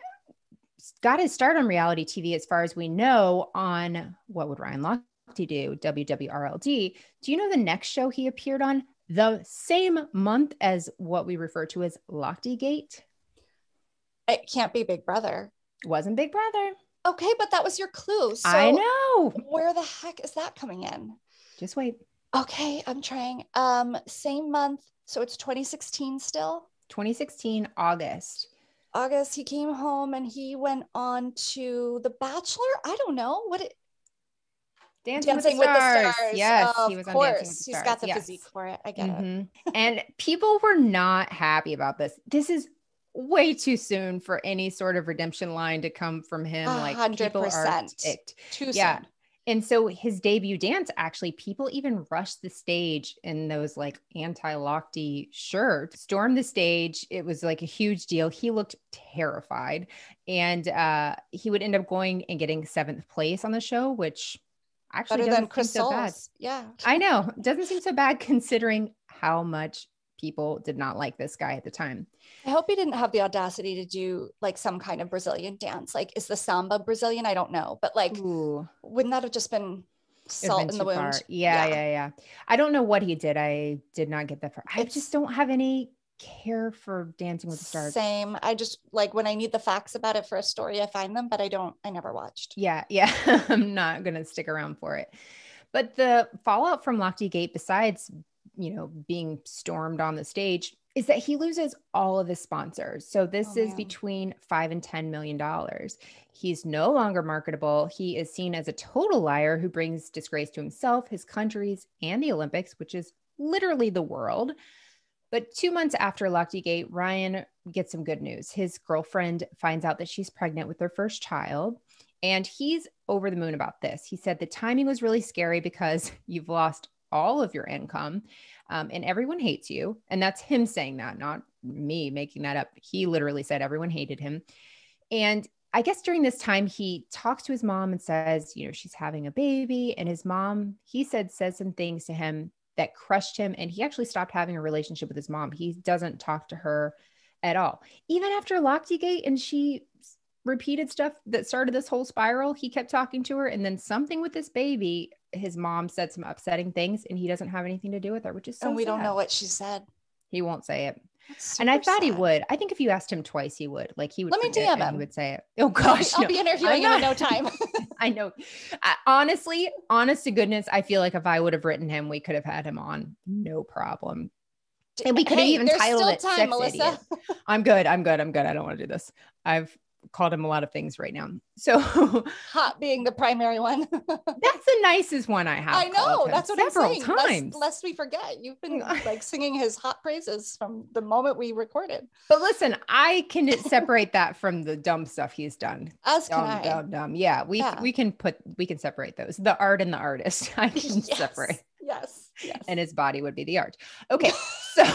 got his start on reality TV, as far as we know, on What Would Ryan Lochte Do, WWRLD, do you know the next show he appeared on the same month as what we refer to as Lochtegate? It can't be Big Brother. Wasn't Big Brother. Okay, but that was your clue. So I know. Where the heck is that coming in? Just wait. Okay, I'm trying. Same month. So it's 2016 still? 2016, August. August, he came home and he went on to The Bachelor. I don't know what it. Dancing with the Stars. Yes, he was on Dancing with the Stars. He's got the physique for it. I get it. And people were not happy about this. This is way too soon for any sort of redemption line to come from him. 100%. Like people are ticked. Too soon. And so his debut dance, actually, people even rushed the stage in those like anti-Lochte shirts, stormed the stage. It was like a huge deal. He looked terrified. And he would end up going and getting 7th place on the show, which actually better than Chris so bad. Yeah. I know. Doesn't seem so bad considering how much people did not like this guy at the time. I hope he didn't have the audacity to do like some kind of Brazilian dance. Like, is the samba Brazilian? I don't know. But like, wouldn't that have just been salt in the wound? Yeah. I don't know what he did. I did not get that far. I just don't have any care for Dancing with the Stars. Same. I just like when I need the facts about it for a story, I find them, but I never watched. Yeah. I'm not going to stick around for it. But the fallout from Lochte Gate, besides, being stormed on the stage, is that he loses all of his sponsors. So this is between $5 and $10 million. He's no longer marketable. He is seen as a total liar who brings disgrace to himself, his countries, and the Olympics, which is literally the world. But 2 months after Lochte Gate, Ryan gets some good news. His girlfriend finds out that she's pregnant with their first child, and he's over the moon about this. He said the timing was really scary because you've lost all of your income, and everyone hates you. And that's him saying that, not me making that up. He literally said everyone hated him. And I guess during this time, he talks to his mom and says, she's having a baby. And his mom, he said, says some things to him that crushed him. And he actually stopped having a relationship with his mom. He doesn't talk to her at all. Even after Lochte Gate and she repeated stuff that started this whole spiral, he kept talking to her. And then something with this baby, his mom said some upsetting things and he doesn't have anything to do with her, which is so And we sad. don't know what she said. He won't say it. And I thought he would. I think if you asked him twice, he would. Like he would. Let me DM him. He would say it. Oh gosh, I'll be interviewing him in no time. I know. Honestly, honest to goodness, I feel like if I would have written him, we could have had him on, no problem. And we could have even titled it "Sex Idiot." I'm good. I don't want to do this. I've called him a lot of things right now. So hot being the primary one. That's the nicest one I have. I know. That's what I'm saying. Several times. Lest we forget. You've been like singing his hot praises from the moment we recorded. But listen, I can separate that from the dumb stuff he's done. As can I. Dumb. Yeah, we can separate those. The art and the artist. I can separate. Yes. And his body would be the art. Okay. So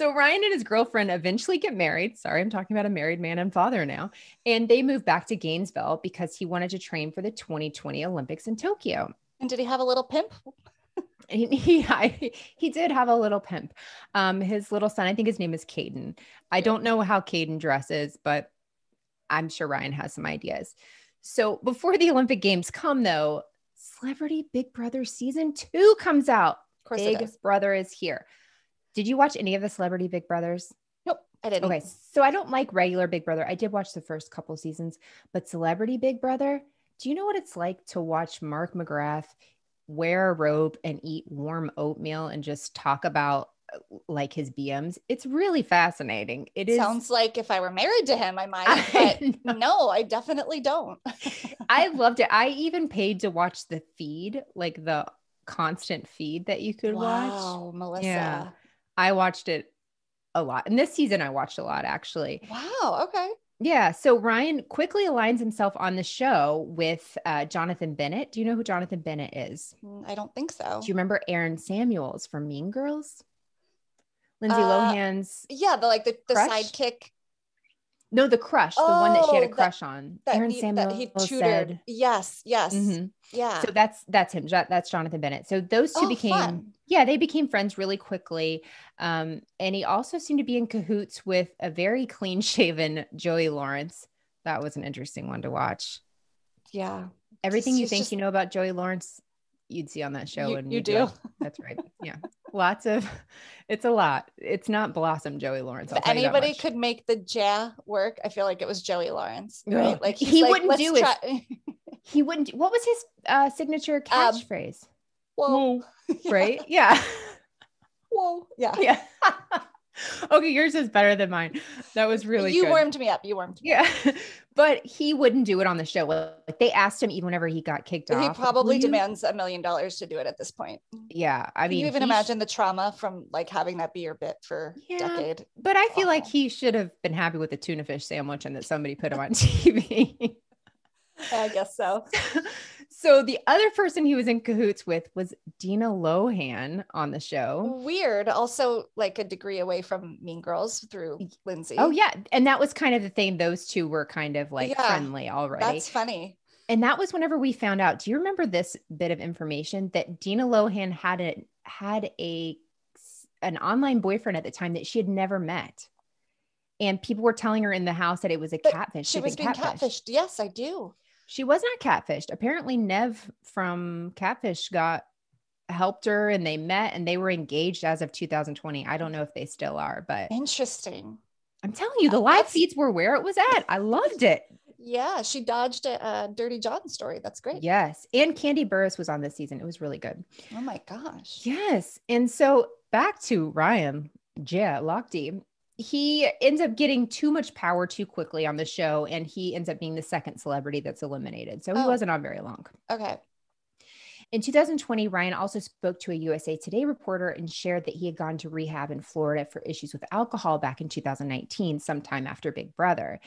So Ryan and his girlfriend eventually get married. Sorry, I'm talking about a married man and father now. And they moved back to Gainesville because he wanted to train for the 2020 Olympics in Tokyo. And did he have a little pimp? He did have a little pimp. His little son, I think his name is Caden. I don't know how Caden dresses, but I'm sure Ryan has some ideas. So before the Olympic Games come, though, Celebrity Big Brother season 2 comes out. Of course, Big Brother is here. Did you watch any of the Celebrity Big Brothers? Nope, I didn't. Okay, so I don't like regular Big Brother. I did watch the first couple seasons, but Celebrity Big Brother, do you know what it's like to watch Mark McGrath wear a robe and eat warm oatmeal and just talk about like his BMs? It's really fascinating. It sounds like if I were married to him, I might, but no, I definitely don't. I loved it. I even paid to watch the feed, like the constant feed that you could watch. Wow, Melissa. Yeah. I watched it a lot. And this season I watched a lot, actually. Wow. Okay. Yeah. So Ryan quickly aligns himself on the show with Jonathan Bennett. Do you know who Jonathan Bennett is? I don't think so. Do you remember Aaron Samuels from Mean Girls? Lindsay Lohan's the sidekick. No, the crush, the one that she had a crush on. Aaron Samuels he tutored. Yes. Mm-hmm. Yeah. So that's him. That's Jonathan Bennett. So those two they became friends really quickly. And he also seemed to be in cahoots with a very clean shaven Joey Lawrence. That was an interesting one to watch. Yeah. Everything you think you know about Joey Lawrence, you'd see on that show. You do. That's right. Yeah. It's a lot. It's not Blossom Joey Lawrence. If anybody could make the JEAH work, I feel like it was Joey Lawrence, right? Like he wouldn't do it. He wouldn't. What was his signature catchphrase? Whoa. Right? Yeah. Whoa. Yeah. Yeah. Okay, yours is better than mine. That was really you good. warmed me up. Yeah. But he wouldn't do it on the show. Like they asked him even whenever he got kicked off. He probably demands $1 million to do it at this point. Yeah. I mean, can you even imagine the trauma from like having that be your bit for a decade? But I feel like he should have been happy with the tuna fish sandwich and that somebody put him on TV. I guess so. So the other person he was in cahoots with was Dina Lohan on the show. Weird. Also like a degree away from Mean Girls through Lindsay. Oh yeah. And that was kind of the thing. Those two were kind of like friendly already. That's funny. And that was whenever we found out, do you remember this bit of information that Dina Lohan had an online boyfriend at the time that she had never met? And people were telling her in the house that it was a catfish. She was being catfished. Yes, I do. She was not catfished. Apparently Nev from Catfish helped her and they met and they were engaged as of 2020. I don't know if they still are, but interesting. I'm telling you, the live feeds were where it was at. I loved it. Yeah, she dodged a Dirty John story. That's great. Yes. And Candy Burris was on this season. It was really good. Oh my gosh. Yes. And so back to Ryan, JEAH, Lochte. He ends up getting too much power too quickly on the show, and he ends up being the second celebrity that's eliminated. So he wasn't on very long. Okay. In 2020, Ryan also spoke to a USA Today reporter and shared that he had gone to rehab in Florida for issues with alcohol back in 2019, sometime after Big Brother.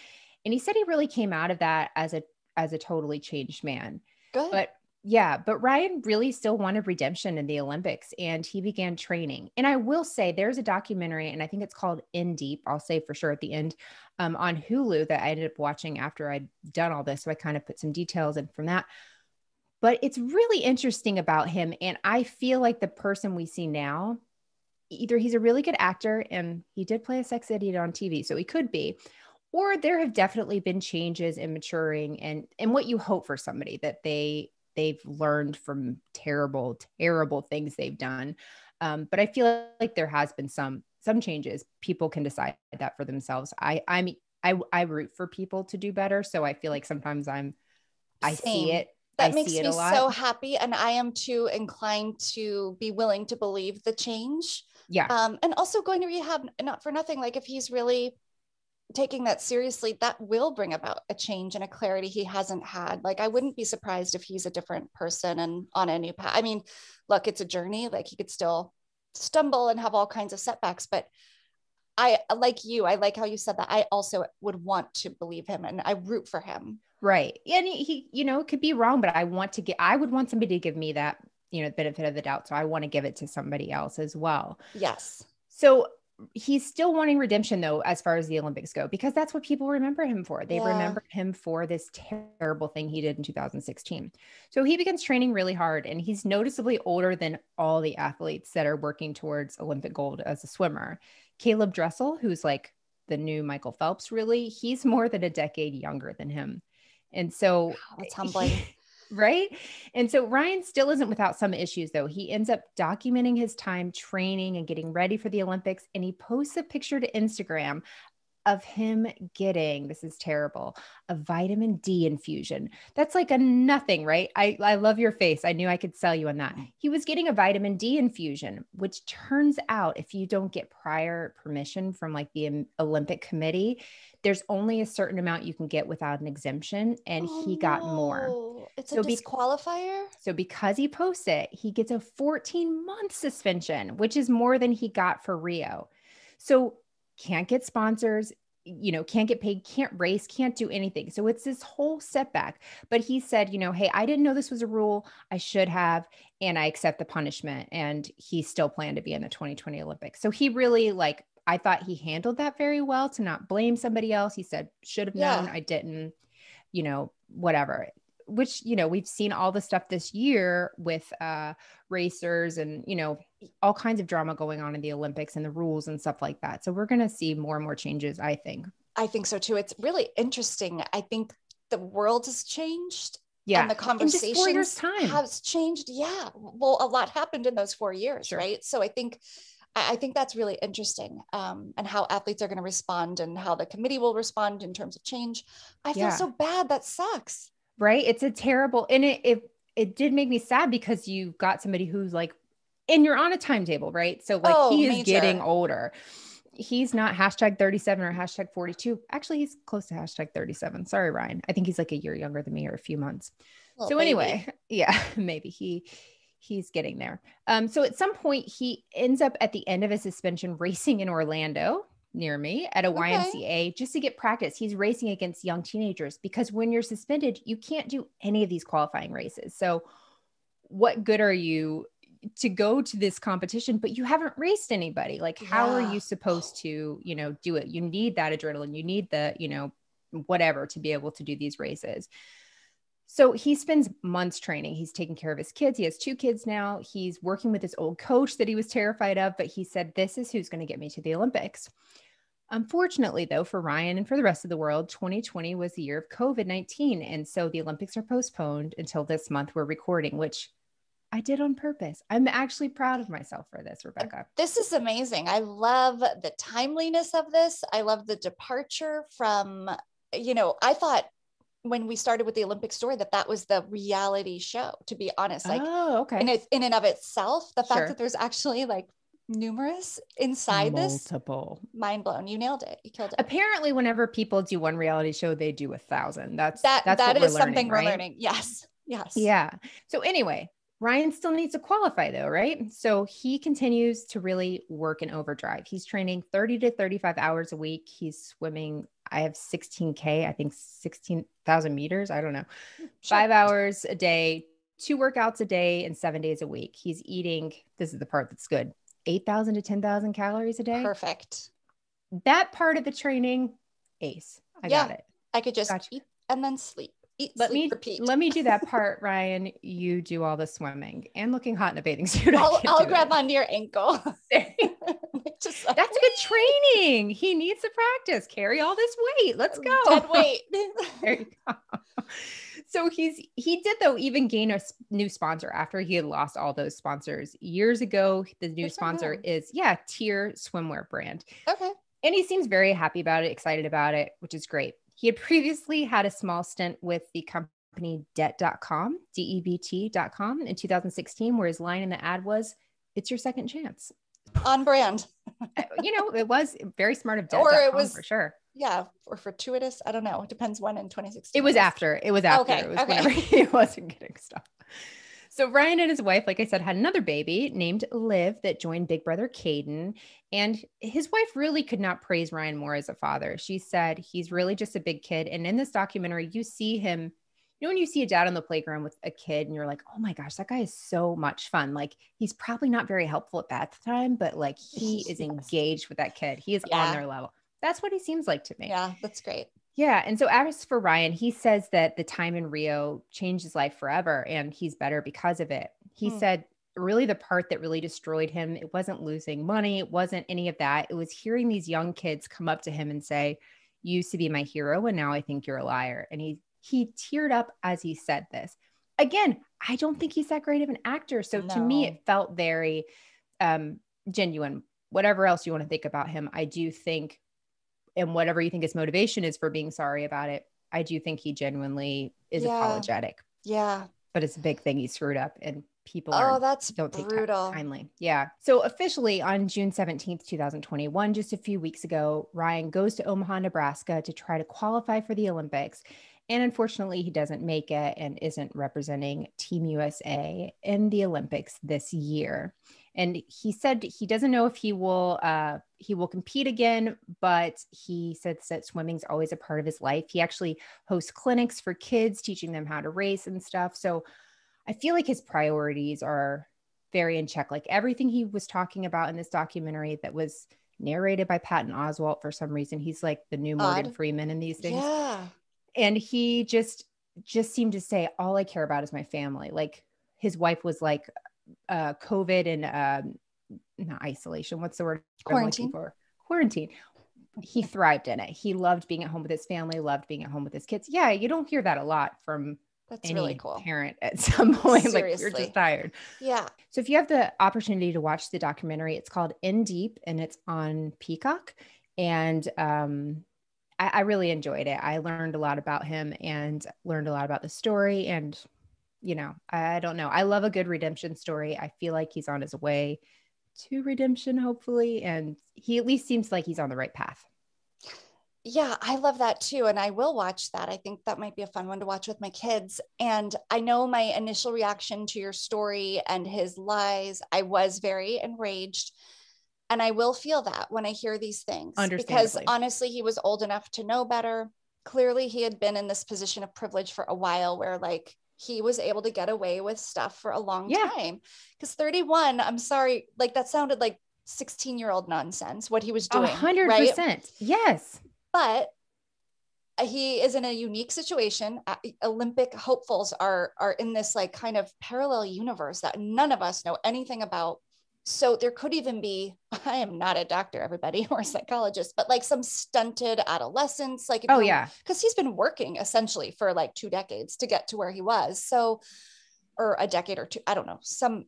And he said he really came out of that as a totally changed man. Good. But Ryan really still wanted redemption in the Olympics, and he began training. And I will say there's a documentary, and I think it's called In Deep, I'll say for sure at the end, on Hulu that I ended up watching after I'd done all this. So I kind of put some details in from that. But it's really interesting about him. And I feel like the person we see now, either he's a really good actor and he did play a sex idiot on TV, so he could be, or there have definitely been changes in maturing and what you hope for somebody that they've learned from terrible, terrible things they've done. But I feel like there has been some changes. People can decide that for themselves. I root for people to do better. So I feel like sometimes I see it. That makes me so happy. And I am too inclined to be willing to believe the change. Yeah. And also going to rehab, not for nothing. Like if he's really taking that seriously, that will bring about a change and a clarity he hasn't had. Like I wouldn't be surprised if he's a different person and on a new path. I mean, look, it's a journey. Like he could still stumble and have all kinds of setbacks, but I like how you said that. I also would want to believe him and I root for him. Right. And he could be wrong, but I would want somebody to give me that, benefit of the doubt. So I want to give it to somebody else as well. Yes. So he's still wanting redemption though, as far as the Olympics go, because that's what people remember him for. They remember him for this terrible thing he did in 2016. So he begins training really hard and he's noticeably older than all the athletes that are working towards Olympic gold as a swimmer. Caleb Dressel, who's like the new Michael Phelps, really, he's more than a decade younger than him. And so that's humbling. Right. And so Ryan still isn't without some issues, though. He ends up documenting his time training and getting ready for the Olympics. And he posts a picture to Instagram of him getting, this is terrible, a vitamin D infusion. That's like a nothing, right? I love your face. I knew I could sell you on that. He was getting a vitamin D infusion, which turns out if you don't get prior permission from like the Olympic committee, there's only a certain amount you can get without an exemption. And he got more. It's a disqualifier. So because he posts it, he gets a 14-month suspension, which is more than he got for Rio. So can't get sponsors, can't get paid, can't race, can't do anything. So it's this whole setback. But he said, hey, I didn't know this was a rule. I should have, and I accept the punishment. And he still planned to be in the 2020 Olympics. So he really I thought he handled that very well to not blame somebody else. He said, should have known, I didn't, whatever. Which, we've seen all the stuff this year with racers and, all kinds of drama going on in the Olympics and the rules and stuff like that. So we're going to see more and more changes, I think. I think so too. It's really interesting. I think the world has changed. Yeah. And the conversation in just 4 years' time has changed. Yeah. Well, a lot happened in those 4 years, right? So I think that's really interesting, and how athletes are going to respond and how the committee will respond in terms of change. I feel so bad. That sucks. Right. It's a terrible, and it did make me sad because you got somebody who's like, and you're on a timetable, right? So like he is getting older. He's not hashtag 37 or hashtag 42. Actually, he's close to hashtag 37. Sorry, Ryan. I think he's like a year younger than me or a few months. So anyway, yeah, maybe he's getting there. So at some point he ends up at the end of his suspension racing in Orlando near me at a YMCA just to get practice. He's racing against young teenagers because when you're suspended, you can't do any of these qualifying races. So what good are you to go to this competition, but you haven't raced anybody? Like, how are you supposed to, do it? You need that adrenaline. You need the, whatever to be able to do these races. So he spends months training. He's taking care of his kids. He has 2 kids now. He's working with his old coach that he was terrified of, but he said, this is who's going to get me to the Olympics. Unfortunately, though, for Ryan and for the rest of the world, 2020 was the year of COVID-19. And so the Olympics are postponed until this month we're recording, which I did on purpose. I'm actually proud of myself for this, Rebekah. This is amazing. I love the timeliness of this. I love the departure from, I thought when we started with the Olympic story that was the reality show, to be honest. Like, in and of itself, the fact that there's actually like numerous inside multiple. This, mind blown. You nailed it. You killed it. Apparently, whenever people do one reality show, they do 1,000. That's that what is we're something learning, right? We're learning. Yes. Yeah. So anyway, Ryan still needs to qualify though, right? So he continues to really work in overdrive. He's training 30 to 35 hours a week. He's swimming, I have 16K, I think 16,000 meters. I don't know. 5 hours a day, 2 workouts a day, and 7 days a week. He's eating, this is the part that's good, 8,000 to 10,000 calories a day. Perfect. That part of the training, ace. I got it. I could just eat and then sleep. Let me do that part, Ryan. You do all the swimming and looking hot in a bathing suit. I'll grab onto your ankle. That's good training. He needs to practice. Carry all this weight. Let's go. Dead weight. There you go. So he did though even gain a new sponsor after he had lost all those sponsors years ago. The new sponsor is Tier swimwear brand. Okay. And he seems very happy about it, excited about it, which is great. He had previously had a small stint with the company debt.com, DEBT.com in 2016, where his line in the ad was, "It's your second chance." On brand. It was very smart of debt.com, or it was for sure. Yeah. Or fortuitous. I don't know. It depends when in 2016. It was after. It was whenever he wasn't getting stuff. So Ryan and his wife, like I said, had another baby named Liv that joined Big Brother Caden. And his wife really could not praise Ryan more as a father. She said, he's really just a big kid. And in this documentary, you see him, when you see a dad on the playground with a kid and you're like, oh my gosh, that guy is so much fun. Like he's probably not very helpful at that time, but like he is engaged with that kid. He is on their level. That's what he seems like to me. Yeah, that's great. Yeah. And so as for Ryan, he says that the time in Rio changed his life forever and he's better because of it. He said really the part that really destroyed him, it wasn't losing money. It wasn't any of that. It was hearing these young kids come up to him and say, "You used to be my hero. And now I think you're a liar." And he teared up as he said this. Again, I don't think he's that great of an actor. So to me, it felt very genuine. Whatever else you want to think about him, I do think, and whatever you think his motivation is for being sorry about it, I do think he genuinely is apologetic. Yeah. But it's a big thing he screwed up and people don't take kindly. Yeah. So officially on June 17th, 2021, just a few weeks ago, Ryan goes to Omaha, Nebraska to try to qualify for the Olympics. And unfortunately, he doesn't make it and isn't representing Team USA in the Olympics this year. And he said he doesn't know if he will compete again, but he said that swimming is always a part of his life. He actually hosts clinics for kids, teaching them how to race and stuff. So I feel like his priorities are very in check. Like everything he was talking about in this documentary that was narrated by Patton Oswalt for some reason, he's like the new Morgan Freeman in these things. Yeah. And he just seemed to say, all I care about is my family. Like his wife was like, COVID and not isolation. What's the word? Quarantine. Quarantine. He thrived in it. He loved being at home with his family, loved being at home with his kids. Yeah, you don't hear that a lot from any really cool parent at some point. Seriously. Like you're just tired. Yeah. So if you have the opportunity to watch the documentary, it's called In Deep and it's on Peacock. And I really enjoyed it. I learned a lot about him and learned a lot about the story. And, I don't know. I love a good redemption story. I feel like he's on his way to redemption, hopefully. And he at least seems like he's on the right path. Yeah, I love that too. And I will watch that. I think that might be a fun one to watch with my kids. And I know my initial reaction to your story and his lies, I was very enraged. And I will feel that when I hear these things, because honestly, he was old enough to know better. Clearly, he had been in this position of privilege for a while where like he was able to get away with stuff for a long time. Because 31, I'm sorry, like that sounded like 16-year-old nonsense, what he was doing. 100%. Right? Yes. But he is in a unique situation. Olympic hopefuls are in this like kind of parallel universe that none of us know anything about. So there could even be, I am not a doctor, everybody, or a psychologist, but like some stunted adolescence, like, because he's been working essentially for like 2 decades to get to where he was. So, or a decade or two, I don't know, some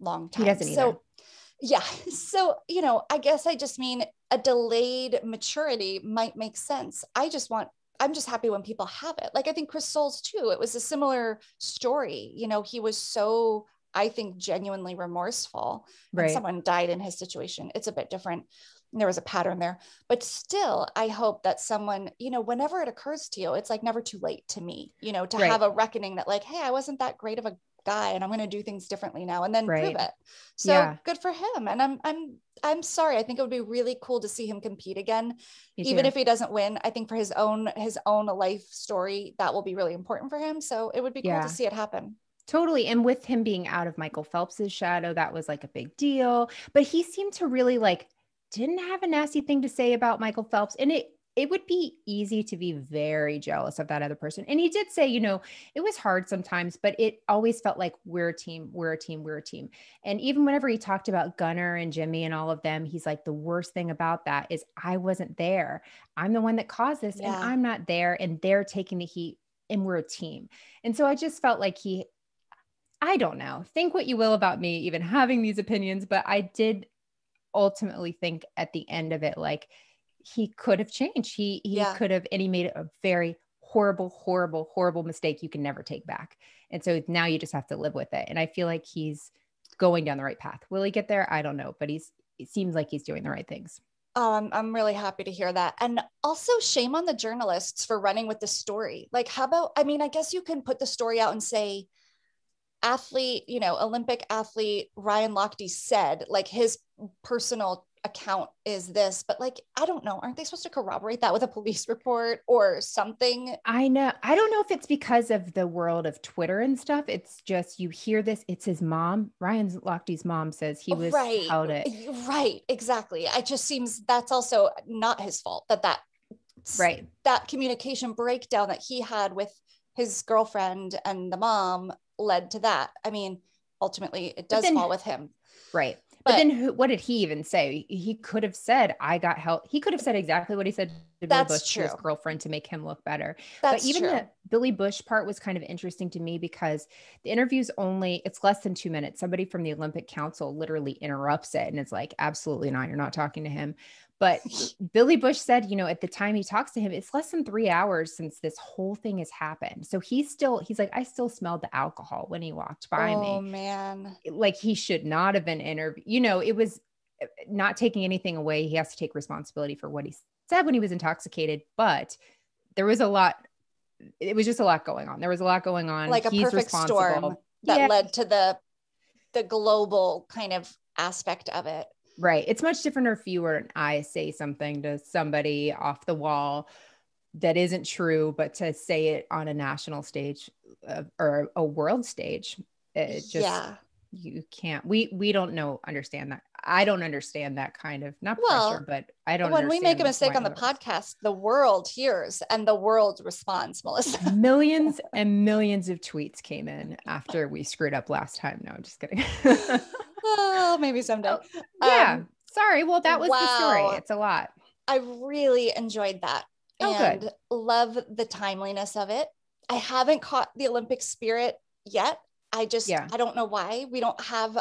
long time. He doesn't either. Yeah. So, I guess I just mean a delayed maturity might make sense. I'm just happy when people have it. Like, I think Chris Soules too, it was a similar story. He was so, I think, genuinely remorseful. Right. And someone died in his situation. It's a bit different. There was a pattern there, but still, I hope that someone, whenever it occurs to you, it's like never too late to me, to have a reckoning that like, hey, I wasn't that great of a guy and I'm going to do things differently now and then prove it. So good for him. And I'm sorry. I think it would be really cool to see him compete again, even if he doesn't win. I think for his own life story, that will be really important for him. So it would be cool to see it happen. Totally. And with him being out of Michael Phelps's shadow, that was like a big deal, but he seemed to really like, didn't have a nasty thing to say about Michael Phelps. And it would be easy to be very jealous of that other person. And he did say, it was hard sometimes, but it always felt like we're a team, we're a team, we're a team. And even whenever he talked about Gunnar and Jimmy and all of them, he's like, the worst thing about that is I wasn't there. I'm the one that caused this and I'm not there and they're taking the heat and we're a team. And so I just felt like I don't know, think what you will about me even having these opinions, but I did ultimately think at the end of it, like he could have changed. He could have, and he made a very horrible, horrible, horrible mistake you can never take back. And so now you just have to live with it. And I feel like he's going down the right path. Will he get there? I don't know, but it seems like he's doing the right things. I'm really happy to hear that. And also shame on the journalists for running with the story. Like, how about, I guess you can put the story out and say, athlete, Olympic athlete Ryan Lochte said, like, his personal account is this, but like, I don't know, aren't they supposed to corroborate that with a police report or something? I know. I don't know if it's because of the world of Twitter and stuff. It's just, you hear this, it's his mom, Ryan Lochte's mom says he was held it. Right. Exactly. It just seems that's also not his fault that communication breakdown that he had with his girlfriend and the mom led to that. Ultimately it does fall with him. Right. But then what did he even say? He could have said, I got help. He could have said exactly what he said to Billy Bush to his girlfriend to make him look better. But even the Billy Bush part was kind of interesting to me because the interview's it's less than 2 minutes. Somebody from the Olympic Council literally interrupts it. And it's like, absolutely not. You're not talking to him. But Billy Bush said, at the time he talks to him, it's less than 3 hours since this whole thing has happened. So he's like, I still smelled the alcohol when he walked by me. Oh man. Like he should not have been interviewed. It was not taking anything away. He has to take responsibility for what he said when he was intoxicated, but there was it was just a lot going on. There was a lot going on. Like a perfect storm that led to the global kind of aspect of it. Right. It's much different if you or I say something to somebody off the wall that isn't true, but to say it on a national stage or a world stage, it just, you can't, we don't understand that. I don't understand that kind of, not pressure, but I don't when we make a mistake on the podcast, the world hears and the world responds, Melissa. Millions and millions of tweets came in after we screwed up last time. No, I'm just kidding. Oh, maybe someday. Sorry. Well, that was the story. It's a lot. I really enjoyed that and love the timeliness of it. I haven't caught the Olympic spirit yet. I don't know why we don't have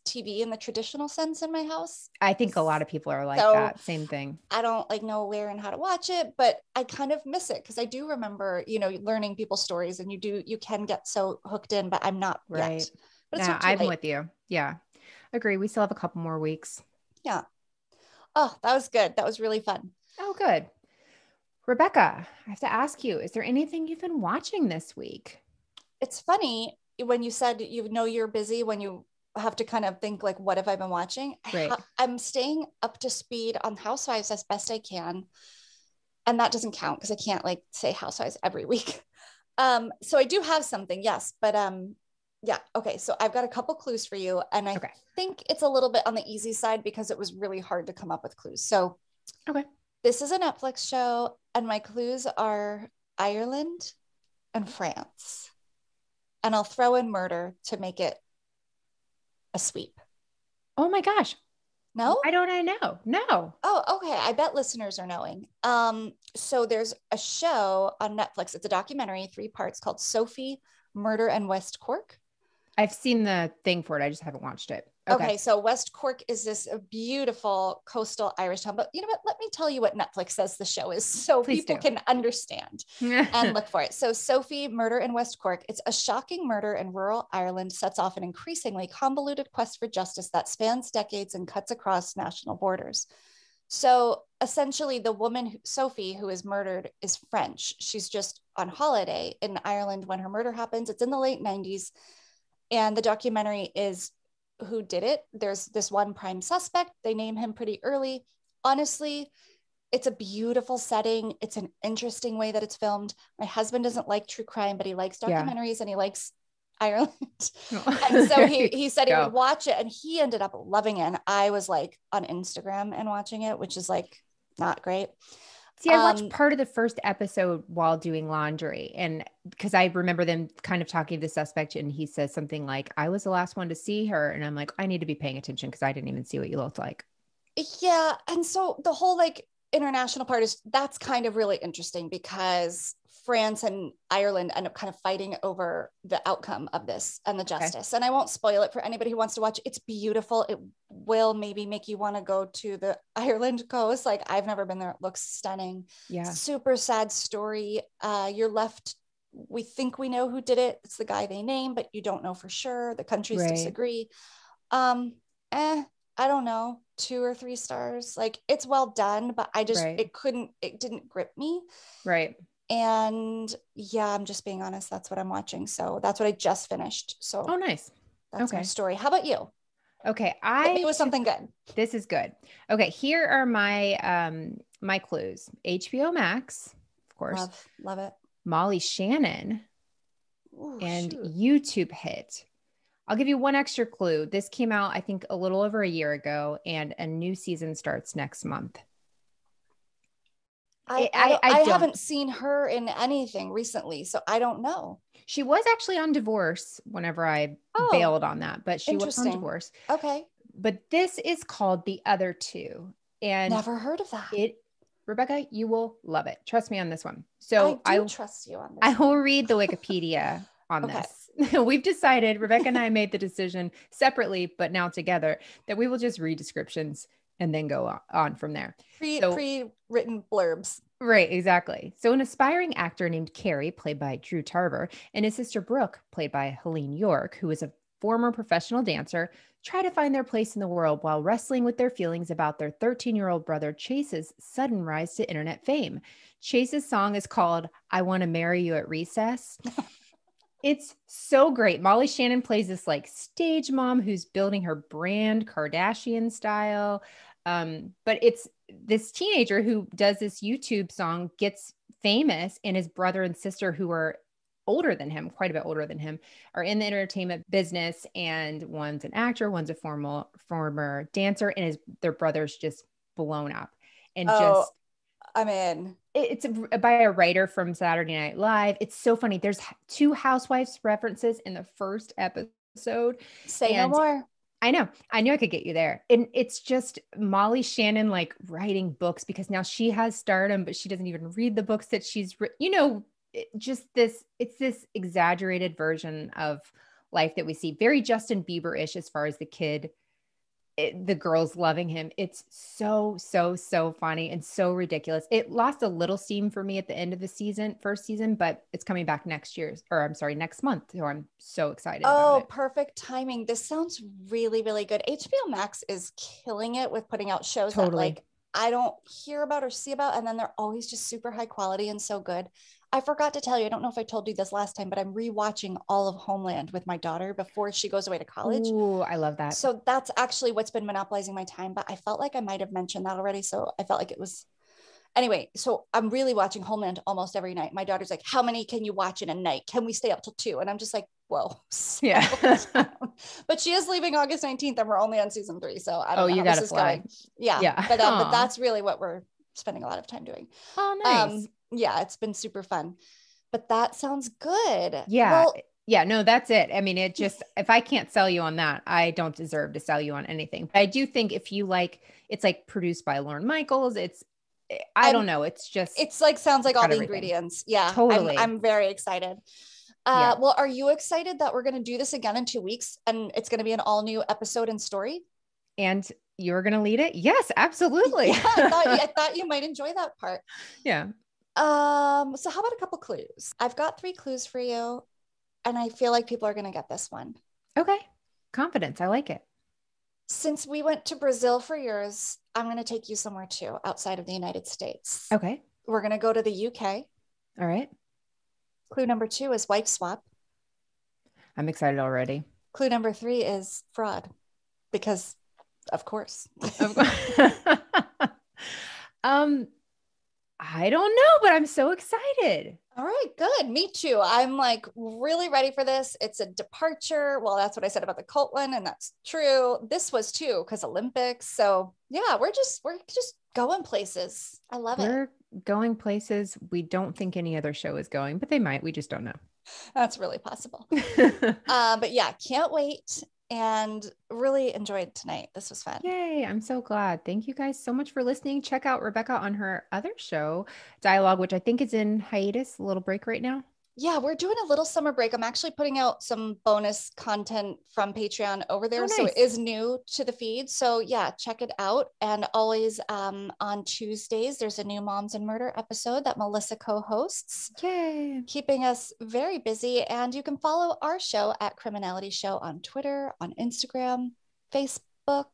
TV in the traditional sense in my house. I think a lot of people are like that. Same thing. I don't like know where and how to watch it, but I kind of miss it because I do remember, learning people's stories, and you can get so hooked in, but I'm not yet. But it's not too I'm late. with you. Yeah. Agree. We still have a couple more weeks. Yeah. Oh, that was good. That was really fun. Oh, good. Rebekah, I have to ask you, is there anything you've been watching this week? It's funny when you said, you're busy, when you have to kind of think like, what have I been watching? Right. I'm staying up to speed on Housewives as best I can. And that doesn't count because I can't like say Housewives every week. So I do have something, yes, but yeah. Okay. So I've got a couple clues for you. And I think it's a little bit on the easy side because it was really hard to come up with clues. So this is a Netflix show, and my clues are Ireland and France. And I'll throw in murder to make it a sweep. Oh my gosh. No? Why don't I know? No. Oh, okay. I bet listeners are knowing. So there's a show on Netflix. It's a documentary, 3 parts, called Sophie, Murder in West Cork. I've seen the thing for it. I just haven't watched it. Okay. So West Cork is this beautiful coastal Irish town. But you know what? Let me tell you what Netflix says the show is so people can understand and look for it. So Sophie, Murder in West Cork. It's a shocking murder in rural Ireland sets off an increasingly convoluted quest for justice that spans decades and cuts across national borders. So essentially the woman, Sophie, who is murdered is French. She's just on holiday in Ireland when her murder happens. It's in the late 90s. And the documentary is who did it. There's this one prime suspect. They name him pretty early. Honestly, it's a beautiful setting. It's an interesting way that it's filmed. My husband doesn't like true crime, but he likes documentaries and he likes Ireland. And so he said he would watch it, and he ended up loving it. And I was like on Instagram and watching it, which is like not great. See, I watched part of the first episode while doing laundry, and because I remember them kind of talking to the suspect, and he says something like, I was the last one to see her. And I'm like, I need to be paying attention because I didn't even see what you looked like. Yeah. And so the whole like international part that's kind of really interesting because France and Ireland end up kind of fighting over the outcome of this and the justice. And I won't spoil it for anybody who wants to watch. It's beautiful. It will maybe make you want to go to the Ireland coast. Like I've never been there. It looks stunning. Yeah. Super sad story. You're left. We think we know who did it. It's the guy they name, but you don't know for sure. The countries disagree. I don't know, 2 or 3 stars. Like it's well done, but I just, it didn't grip me. Right. And yeah, I'm just being honest. That's what I'm watching. So that's what I just finished. So nice. That's my story. How about you? Okay. It was something good. This is good. Okay. Here are my, my clues. HBO Max, of course. Love it. Molly Shannon. Ooh, and YouTube hit. I'll give you one extra clue. This came out, I think, a little over a year ago, and a new season starts next month. I haven't seen her in anything recently, so I don't know. She was actually on Divorce whenever I bailed on that, but she was on Divorce. Okay. But this is called The Other Two. And never heard of that. Rebekah, you will love it. Trust me on this one. So I trust you on this. I will read the Wikipedia on this. We've decided, Rebekah and I made the decision separately, but now together, that we will just read descriptions and then go on from there. Pre-written blurbs. Right, exactly. So an aspiring actor named Carrie, played by Drew Tarver, and his sister Brooke, played by Helene York, who is a former professional dancer, try to find their place in the world while wrestling with their feelings about their 13-year-old brother Chase's sudden rise to internet fame. Chase's song is called I Want to Marry You at Recess. It's so great. Molly Shannon plays this like stage mom who's building her brand Kardashian style. But it's this teenager who does this YouTube song, gets famous, and his brother and sister, who are older than him, quite a bit older than him, are in the entertainment business. And one's an actor, one's a former dancer, and their brother's just blown up. And I'm in. It's by a writer from Saturday Night Live. It's so funny. There's 2 Housewives references in the first episode. Say no more. I know. I knew I could get you there. And it's just Molly Shannon like writing books because now she has stardom, but she doesn't even read the books that she's, it's this exaggerated version of life that we see. Very Justin Bieber-ish as far as the kid, the girls loving him. It's so funny and so ridiculous. It lost a little steam for me at the end of the first season, but it's coming back next month. So I'm so excited about it. Perfect timing. This sounds really, really good. HBO Max is killing it with putting out shows that like I don't hear about or see about, and then they're always just super high quality and so good. I forgot to tell you, I don't know if I told you this last time, but I'm rewatching all of Homeland with my daughter before she goes away to college. Ooh, I love that. So that's actually what's been monopolizing my time, but I felt like I might have mentioned that already. So I felt like it was, anyway, so I'm really watching Homeland almost every night. My daughter's like, how many can you watch in a night? Can we stay up till 2? And I'm just like, whoa. Yeah. But she is leaving August 19th and we're only on season 3. So I don't know you how gotta this is fly. going. Yeah. But that's really what we're spending a lot of time doing. Oh, nice. Yeah, it's been super fun. But that sounds good. Yeah. Well, yeah, no, that's it. I mean, if I can't sell you on that, I don't deserve to sell you on anything. But I do think if you like, it's like produced by Lorne Michaels. I don't know. It's like, sounds like all the ingredients. Yeah, totally. I'm very excited. Well, are you excited that we're going to do this again in 2 weeks and it's going to be an all new episode and story? And you're going to lead it? Yes, absolutely. Yeah, I thought you might enjoy that part. Yeah. So how about a couple clues? I've got 3 clues for you, and I feel like people are going to get this one. Okay. Confidence. I like it. Since we went to Brazil for yours, I'm going to take you somewhere too, outside of the United States. Okay. We're going to go to the UK. All right. Clue number 2 is wife swap. I'm excited already. Clue number 3 is fraud, because of course. I don't know, but I'm so excited. All right, good. Me too. I'm like really ready for this. It's a departure. Well, that's what I said about the cult one, and that's true. This was too, because Olympics. So yeah, we're just going places. I love it. We're going places we don't think any other show is going, but they might. We just don't know. That's really possible. But yeah, can't wait. And really enjoyed tonight. This was fun. Yay. I'm so glad. Thank you guys so much for listening. Check out Rebekah on her other show, Dialogue, which I think is in hiatus, a little break right now. Yeah, we're doing a little summer break. I'm actually putting out some bonus content from Patreon over there. Oh, nice. So it is new to the feed. So yeah, check it out. And always on Tuesdays, there's a new Moms and Murder episode that Melissa co-hosts. Yay. Keeping us very busy. And you can follow our show at Criminality Show on Twitter, on Instagram, Facebook.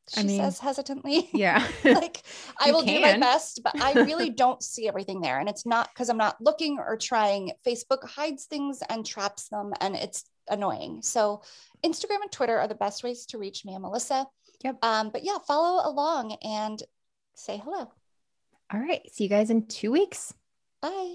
She says hesitantly. Yeah. Like I will do my best, but I really don't see everything there. And it's not because I'm not looking or trying. Facebook hides things and traps them, and it's annoying. So Instagram and Twitter are the best ways to reach me and Melissa. Yep. But yeah, follow along and say hello. All right. See you guys in 2 weeks. Bye.